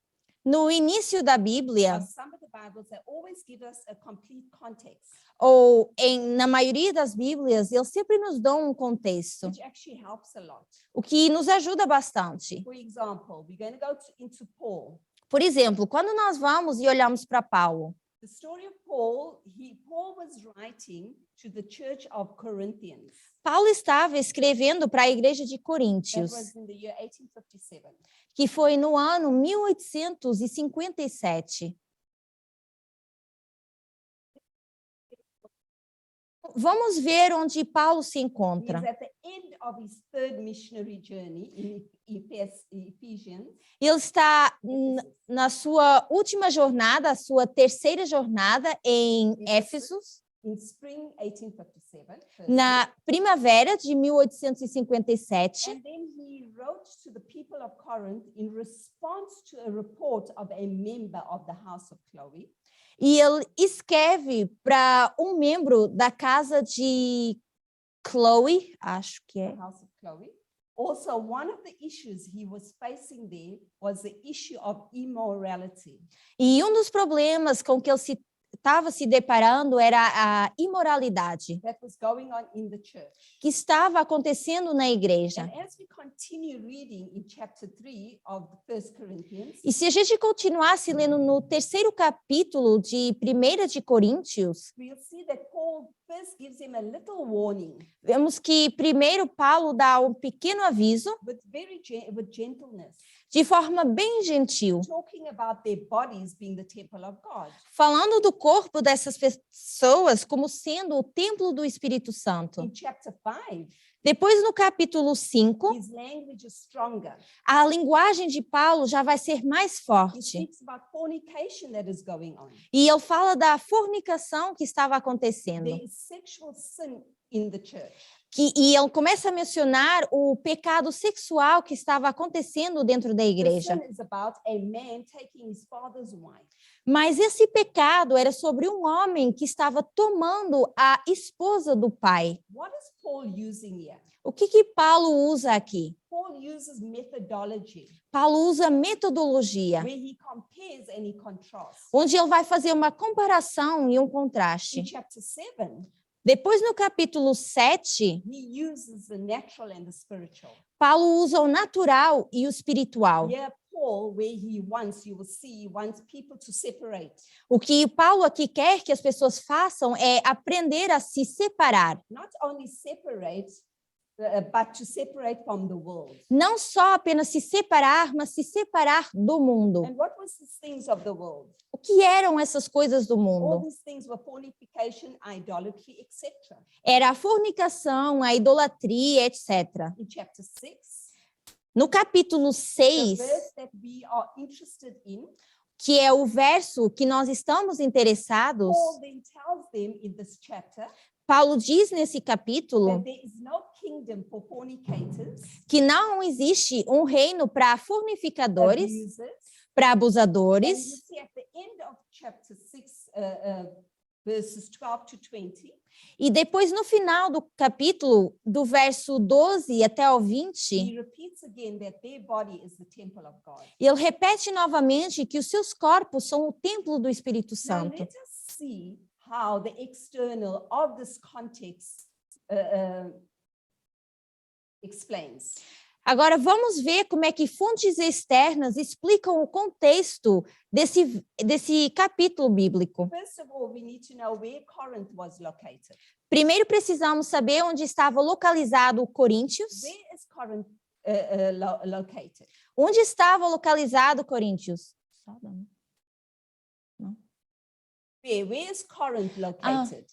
No início da Bíblia, or some of the Bibles, they always give us a complete context, ou na maioria das Bíblias, eles sempre nos dão um contexto, which actually helps a lot. o que nos ajuda bastante. For example, we're going to go into Paul. Por exemplo, quando nós vamos e olhamos para Paulo, The story of Paul, Paul was writing to the church of Corinthians. Paulo estava escrevendo para a igreja de That Coríntios, was in the year 1857. que foi no ano 1857. Vamos ver onde Paulo se He's encontra. at the end of his third missionary journey in Ephesians. Ele está na sua última jornada, a sua terceira jornada em Éfeso, In spring 1857. na primavera de 1857. And then he wrote to the people of Corinth in response to a report of a member of the house of Chloe. E ele escreve para um membro da casa de Chloe, acho que The é. house of Chloe. Also, one of the issues he was facing there was the issue of immorality. E um dos problemas com que ele estava se deparando era a imoralidade That was going on in the church. que estava acontecendo na igreja. And as we continue reading in chapter 3 of the 1 Corinthians, E se a gente continuasse lendo no terceiro capítulo de 1 de Coríntios, we'll see that Paul first gives him a little warning vemos que primeiro Paulo dá um pequeno aviso with gentleness, de forma bem gentil, talking about their bodies being the temple of God. falando do corpo dessas pessoas como sendo o templo do Espírito Santo. In chapter 5, Depois, no capítulo 5, his language is stronger. a linguagem de Paulo já vai ser mais He forte. speaks about fornication that is going on. E ele fala da fornicação que estava acontecendo. There is sexual sin in the church. E ele começa a mencionar o pecado sexual que estava acontecendo dentro da The igreja. sin is about a man taking his father's wife. Mas esse pecado era sobre um homem que estava tomando a esposa do pai. What is Paul using here? O que Paulo usa aqui? Paul uses methodology, Paulo usa metodologia, where he compares and he contrasts. onde ele vai fazer uma comparação e um In contraste. chapter 7, Depois, no capítulo 7, he uses the natural and the spiritual. Paulo usa o natural e o espiritual. Here, Paul, where he wants, you will see, he wants people to separate. O que Paulo aqui quer que as pessoas façam é aprender a se separar. Not only separate, but to separate from the world. Não só apenas se separar, mas se separar do mundo. And what was these things of the world? O que eram essas coisas do All mundo? these things were fornication, idolatry, etc. Era a fornicação, a idolatria, etc. In chapter 6, No capítulo the 6, verse that we are interested in, que é o verso que nós estamos interessados, Paul then tells them in this chapter Paulo diz nesse capítulo that there is no kingdom for fornicators, que não existe um reino para fornificadores, abusers. para And you abusadores. see at the end of chapter 6, verses 12 to 20, E depois, no final do capítulo, do verso 12 até o 20, he repeats again that their body is the temple of God. ele repete novamente que os seus corpos são o templo do Espírito Now Santo. let us see how the external of this context explains. Agora, vamos ver como é que fontes externas explicam o contexto desse capítulo bíblico. First of all, we need to know where Corinth was located. Primeiro, precisamos saber onde estava localizado Coríntios. Where is Corinth located? Onde estava localizado Coríntios? Where is Corinth located?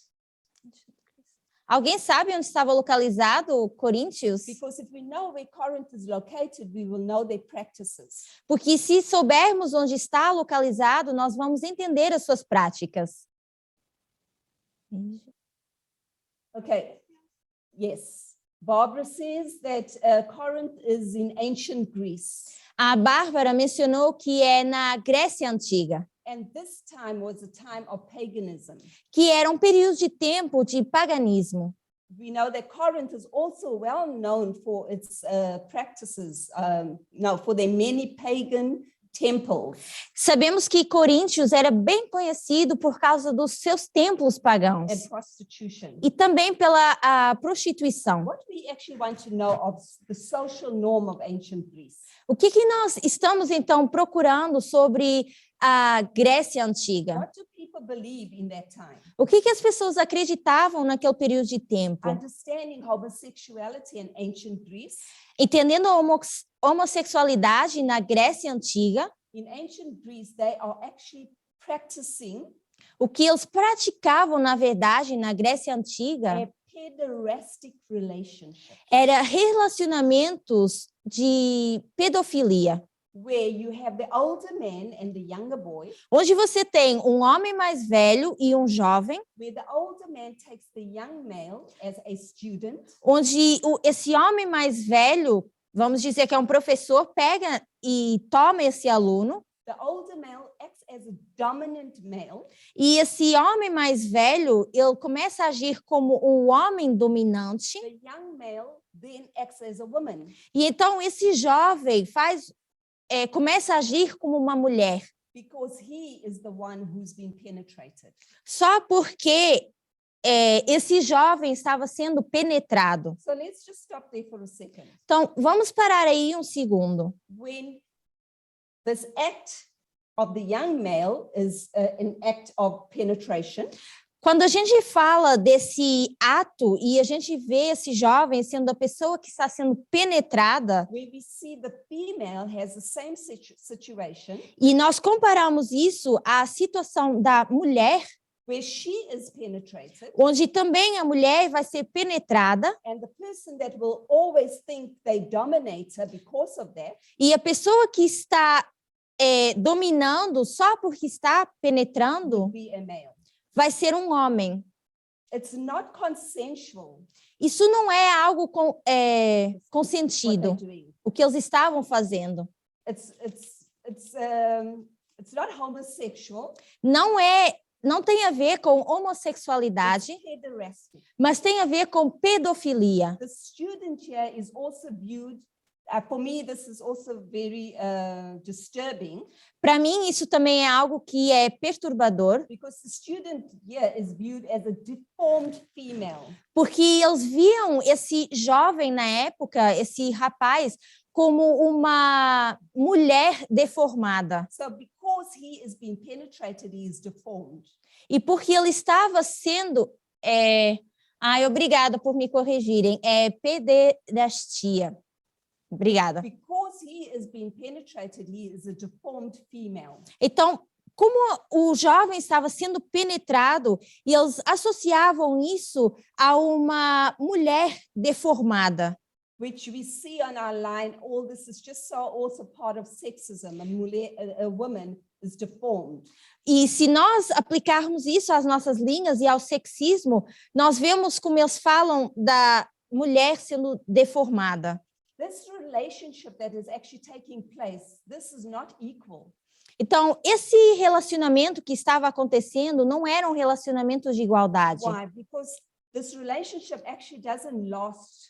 Alguém sabe onde estava localizado Coríntios? Because if we know where Corinth is located, we will know their practices. Porque se soubermos onde está localizado, nós vamos entender as suas práticas. Okay, yes. Barbara says that Corinth is in ancient Greece. A Bárbara mencionou que é na Grécia Antiga, And this time was a time of paganism. que era um período de tempo de paganismo. We know that Corinth is also well known for its practices, for their many pagan temples. Sabemos que Coríntios era bem conhecido por causa dos seus templos pagãos And prostitution. e também pela a prostituição. What we actually want to know of the social norm of ancient Greece. O que nós estamos então procurando sobre a Grécia Antiga? What do people believe in that time? O que as pessoas acreditavam naquele período de tempo? Understanding homosexuality in ancient Greece. Entendendo a homossexualidade na Grécia Antiga, In ancient Greece, they are actually practicing o que eles praticavam, na verdade, na Grécia Antiga, a pederastic relationship, era relacionamentos de pedofilia, where you have the older man and the younger boy, onde você tem um homem mais velho e um jovem, where the older man takes the young male as a student, onde esse homem mais velho, vamos dizer que é um professor, pega e toma esse aluno, the older male acts as a dominant male, e esse homem mais velho, ele começa a agir como um homem dominante, the young male then acts as a woman. e então esse jovem começa a agir como uma mulher, Because he is the one who's been penetrated. só porque esse jovem estava sendo penetrado. So let's just stop there for a second. Então, vamos parar aí um segundo. When this act of the young male is an act of penetration, Quando a gente fala desse ato e a gente vê esse jovem sendo a pessoa que está sendo penetrada, where we see the female has the same situation, e nós comparamos isso à situação da mulher, where she is penetrated, onde também a mulher vai ser penetrada, and the person that will always think they dominate her because of that, e a pessoa que está dominando só porque está penetrando would be a male. vai ser um homem. It's not consensual Isso não é algo what consentido, they're doing. o que eles estavam fazendo. It's not homosexual. Não tem a ver com homossexualidade, It's pederastic. mas tem a ver com pedofilia. The student here is also viewed, for me, this is also very disturbing, Para mim, isso também é algo que é perturbador, because the student here is viewed as a deformed female. porque eles viam esse jovem na época, esse rapaz, como uma mulher deformada. So because he is being penetrated, he is deformed. E porque ele estava sendo... obrigada por me corrigirem. É pederastia. Obrigada. Because he is being penetrated, he is a deformed female. Então, como o jovem estava sendo penetrado, e eles associavam isso a uma mulher deformada. Which we see on our line, all this is just also part of sexism. A woman is deformed. E se nós aplicarmos isso às nossas linhas e ao sexismo, nós vemos como eles falam da mulher sendo deformada. This relationship that is actually taking place, this is not equal. Então, esse relacionamento que estava acontecendo não era um relacionamento de igualdade. Why? Because this relationship actually doesn't last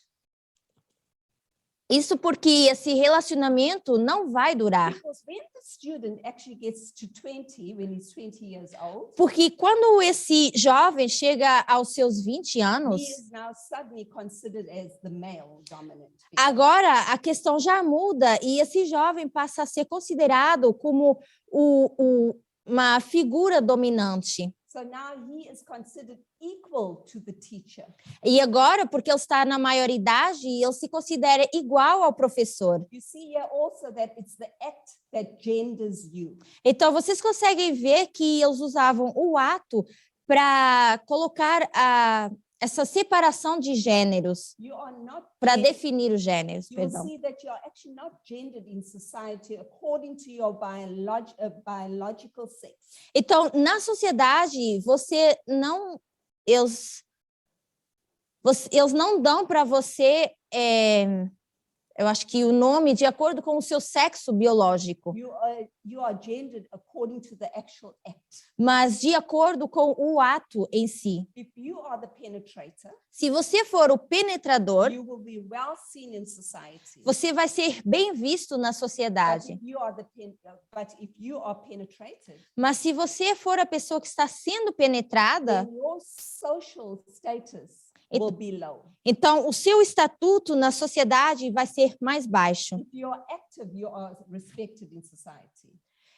Isso porque esse relacionamento não vai durar. Because when the student actually gets to 20, when he's 20 years old, Porque quando esse jovem chega aos seus 20 he anos, is now suddenly considered as the male dominant figure. agora a questão já muda e esse jovem passa a ser considerado como uma figura dominante. So now he is considered equal to the teacher. E agora, porque ele está na maioridade, ele se considera igual ao professor. You see here also that it's the act that genders you. Então, vocês conseguem ver que eles usavam o ato para colocar essa separação de gêneros, You are not para gen- definir os gêneros, You will perdão. see that you are actually not gendered in society according to your biological sex. Então, na sociedade, eles não dão para você, eu acho que o nome de acordo com o seu sexo biológico, You are gendered according to the actual act. mas de acordo com o ato em si. If you are the penetrator, Se você for o penetrador, you will be well seen in society. você vai ser bem visto na But sociedade. if you are penetrated, Mas se você for a pessoa que está sendo penetrada, then your social status It- will be low. então o seu estatuto na sociedade vai ser mais baixo. If you are active, you are respected in society.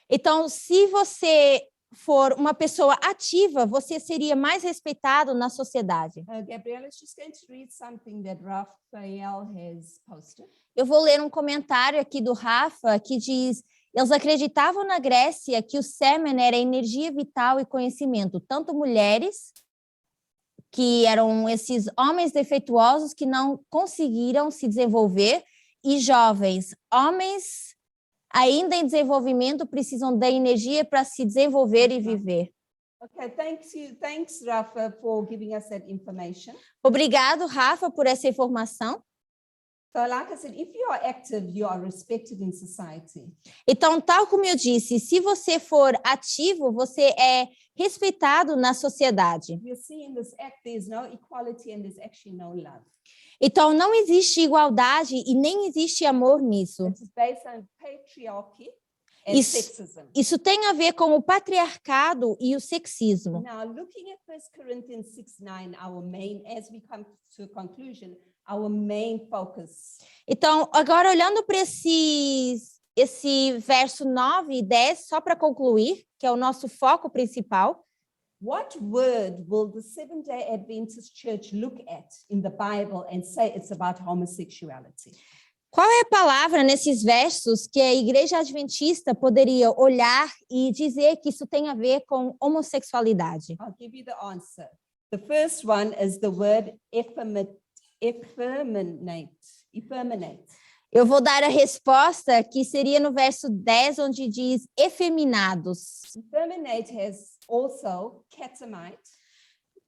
Então, se você for uma pessoa ativa, você seria mais respeitado na sociedade. Gabriella is just going to read something that Raphael has posted. Eu vou ler um comentário aqui do Rafa que diz: eles acreditavam na Grécia que o sêmen era energia vital e conhecimento, tanto mulheres, que eram esses homens defeituosos que não conseguiram se desenvolver, e jovens, homens ainda em desenvolvimento precisam da energia para se desenvolver e viver. Okay, thanks, Rafa, for giving us that information. Obrigado, Rafa, por essa informação. So, like I said, if you are active, you are respected in society. Então, tal como eu disse, se você for ativo, você é respeitado na sociedade. You see in this act, there's no equality and there's actually no love. Então, não existe igualdade e nem existe amor nisso. It is based on patriarchy and Isso- sexism. Isso tem a ver com o patriarcado e o sexismo. Now, looking at 1 Corinthians 6:9, as we come to a conclusion, our main focus. Então, agora olhando para esse verso 9 e 10, só para concluir, que é o nosso foco principal, What word will the Seventh-day Adventist Church look at in the Bible and say it's about homosexuality? qual é a palavra nesses versos que a Igreja Adventista poderia olhar e dizer que isso tem a ver com homossexualidade? I'll give you the answer. The first one is the word effeminate. Eu vou dar a resposta que seria no verso 10, onde diz efeminados. Effeminate has also catamite,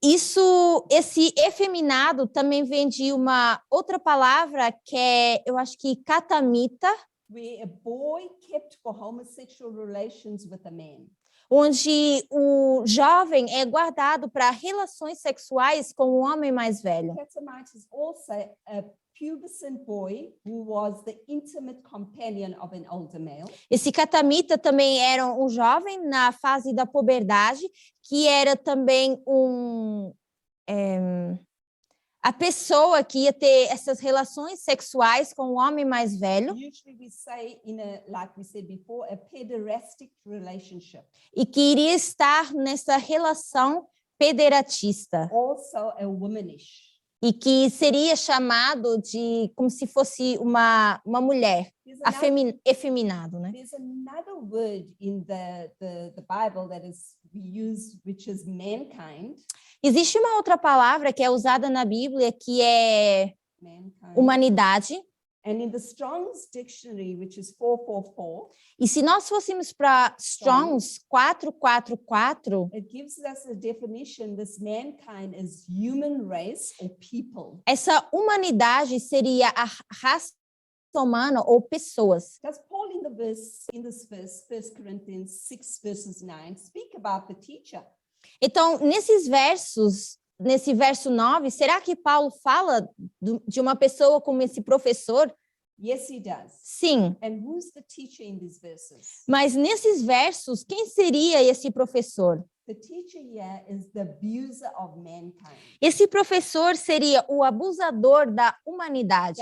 Esse efeminado também vem de uma outra palavra que é, eu acho que catamita, where a boy kept for homosexual relations with a man. onde o jovem é guardado para relações sexuais com o homem mais velho. Catamite is also a pubescent boy who was the intimate companion of an older male. Esse catamita também era um jovem na fase da puberdade, que era também a pessoa que ia ter essas relações sexuais com o homem mais velho Usually we say like we said before, a pederastic relationship. e que iria estar nessa relação pederatista Also a womanish. e que seria chamado de como se fosse uma mulher, efeminado, né? There's another word in the Bible that we use, which is mankind. Existe uma outra palavra que é usada na Bíblia que é Mankind. humanidade. And in the Strong's Dictionary, which is 444, E se nós fôssemos para Strong's 444, it gives us a definition. This mankind is human race or people. essa humanidade seria a raça humana ou pessoas. Does Paul in this verse, 1 Corinthians 6 verses 9, speak about the teacher? Então, nesse verso 9, será que Paulo fala de uma pessoa como esse professor? Yes, he does. Sim, And who's the teacher in these verses? mas nesses versos, quem seria esse professor? The teacher here is the abuser of mankind. Esse professor seria o abusador da humanidade.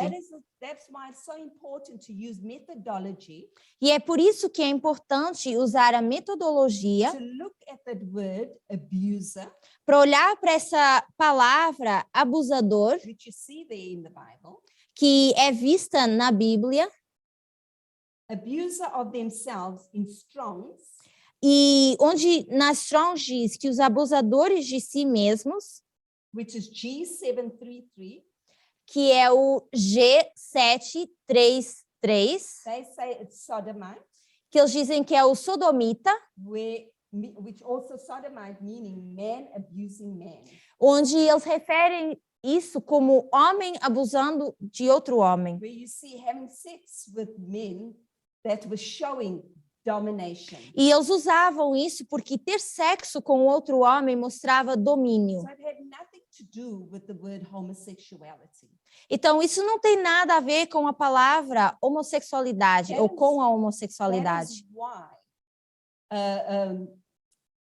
That's why it's so important to use methodology E é por isso que é importante usar a metodologia to look at that word abuser, para olhar para essa palavra abusador, which you see there in the Bible, que é vista na Bíblia, abuser of themselves in Strong's, e onde na Strong diz que os abusadores de si mesmos, which is G733, que é o G733, they say it's sodomite, que eles dizem que é o sodomita, which also sodomite meaning man abusing man. onde eles referem isso como homem abusando de outro homem. Where you see having sex with men that was showing domination. E eles usavam isso porque ter sexo com outro homem mostrava domínio. So it had nothing to do with the word homosexuality. Então, isso não tem nada a ver com a palavra homossexualidade ou com a That homossexualidade. is why,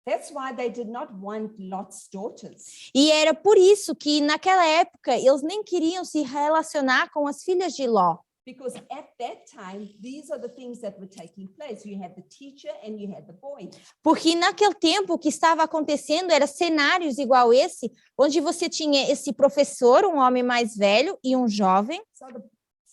that's why they did not want Lot's daughters. E era por isso que, naquela época, eles nem queriam se relacionar com as filhas de Ló. Because at that time, these are the things that were taking place. You had the teacher and you had the boy. Porque naquele tempo o que estava acontecendo era cenários igual esse, onde você tinha esse professor, um homem mais velho e um jovem.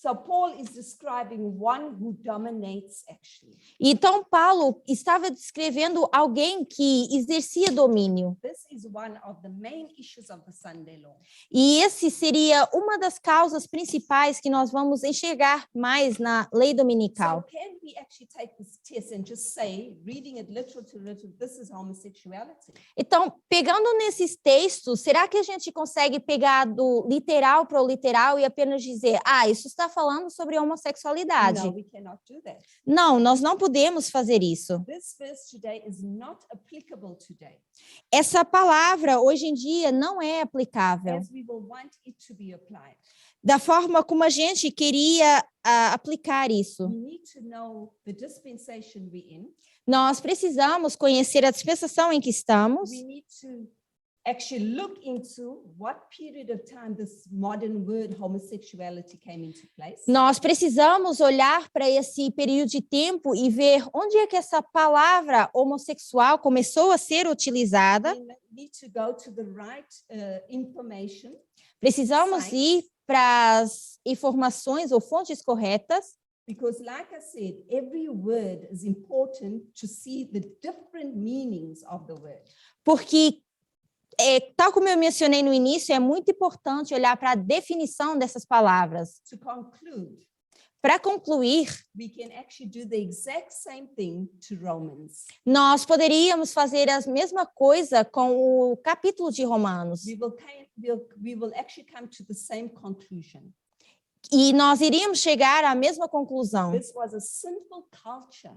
So Paul is describing one who dominates actually. Então Paulo estava descrevendo alguém que exercia domínio. This is one of the main issues of the Sunday law. E esse seria uma das causas principais que nós vamos enxergar mais na lei dominical. So can we actually take this test and just say, reading it literal to literal, this is homosexuality? Então, pegando nesses textos, será que a gente consegue pegar do literal para o literal e apenas dizer, isso está falando sobre homossexualidade? No, we cannot do that. Não, nós não podemos fazer isso. This verse today is not applicable today, Essa palavra, hoje em dia, não é aplicável as we will want it to be applied. da forma como a gente queria aplicar isso. We need to know the dispensation we're in. Nós precisamos conhecer a dispensação em que estamos. We need to actually look into what period of time this modern word homosexuality came into place. Nós precisamos olhar para esse período de tempo e ver onde é que essa palavra homossexual começou a ser utilizada. We need to go to the right information. Precisamos Sites. ir para as informações ou fontes corretas, Because like I said, every word is important to see the different meanings of the word. porque, tal como eu mencionei no início, é muito importante olhar para a definição dessas palavras. To conclude, Para concluir, we can actually do the exact same thing to Romans. nós poderíamos fazer a mesma coisa com o capítulo de Romanos. We will actually come to the same conclusion. E nós iríamos chegar à mesma conclusão. This was a sinful culture.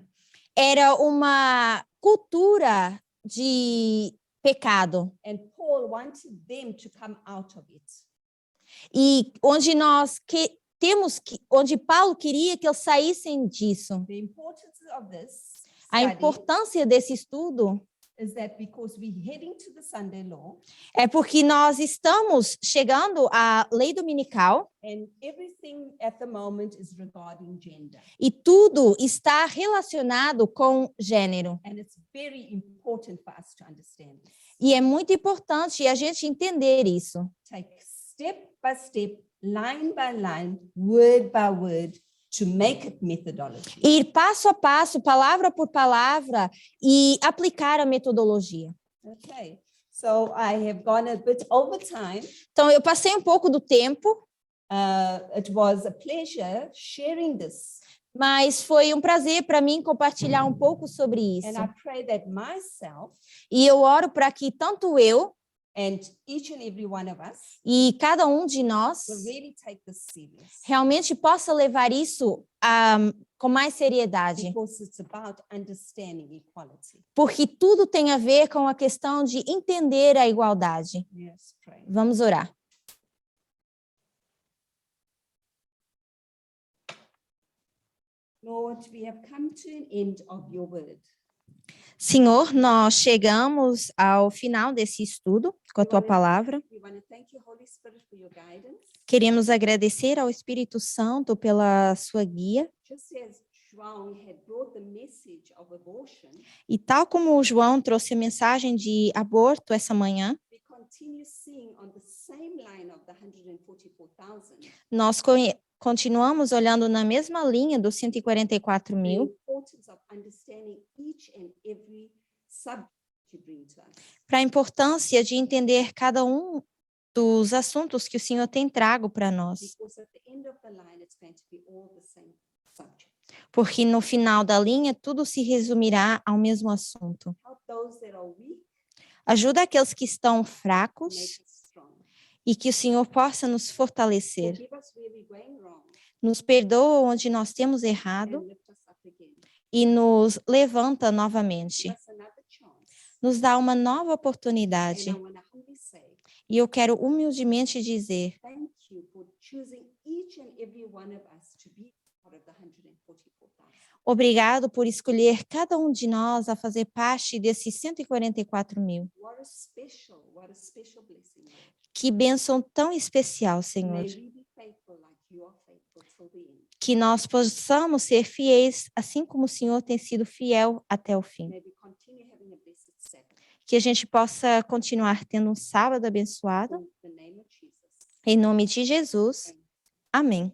Era uma cultura de pecado. And Paul wanted them to come out of it. E onde Paulo queria que eles saíssem disso. The importance of this A study importância desse estudo is that because we're heading to the Sunday law, é porque nós estamos chegando à lei dominical and everything at the moment is regarding gender. e tudo está relacionado com gênero. And it's very important for us to understand this. E é muito importante a gente entender isso. Take step by step, line by line, word by word, to make it methodology. Ir passo a passo, palavra por palavra e aplicar a metodologia. Okay, so I have gone a bit over time. Então, eu passei um pouco do tempo, It was a pleasure sharing this. mas foi um prazer para mim compartilhar um pouco sobre isso. And I pray that myself E eu oro para que tanto eu and each and every one of us e cada um de nós will really take this serious. realmente possa levar isso com mais seriedade, Because it's about understanding equality. porque tudo tem a ver com a questão de entender a igualdade. Yes, pray. Vamos orar. Lord, we have come to an end of your word. Senhor, nós chegamos ao final desse estudo com a tua palavra. We want to thank you, Holy Spirit, for your guidance. Queremos agradecer ao Espírito Santo pela sua guia. Just as João had brought the message of abortion, E tal como o João trouxe a mensagem de aborto essa manhã, we continue seeing on the same line of the 144,000 nós continuamos olhando na mesma linha dos 144 the mil importance of understanding each and every subject you bring to us. para a importância de entender cada um dos assuntos que o Senhor tem trago para nós. Because at the end of the line, it's going to be all the same subject. Porque no final da linha, tudo se resumirá ao mesmo assunto. Help those that are weak, Ajuda aqueles que estão make fracos us strong. e que o Senhor possa nos fortalecer. Forgive us where we're going wrong Nos perdoa onde nós temos errado and lift us up again. e nos levanta Give novamente. us another chance. Nos dá uma nova And oportunidade. I want to humbly say, E eu quero humildemente dizer, thank you for choosing each and every one of us to be part of the 144,000. obrigado por escolher cada um de nós a fazer parte desses 144 mil. What a special blessing. Lord. Que bênção tão especial, Senhor. May we be faithful like you are faithful till the end. Que nós possamos ser fiéis, assim como o Senhor tem sido fiel até o fim. May we continue having a blessed Sabbath. Que a gente possa continuar tendo um sábado abençoado. In the name of Jesus. Em nome de Jesus. Amém.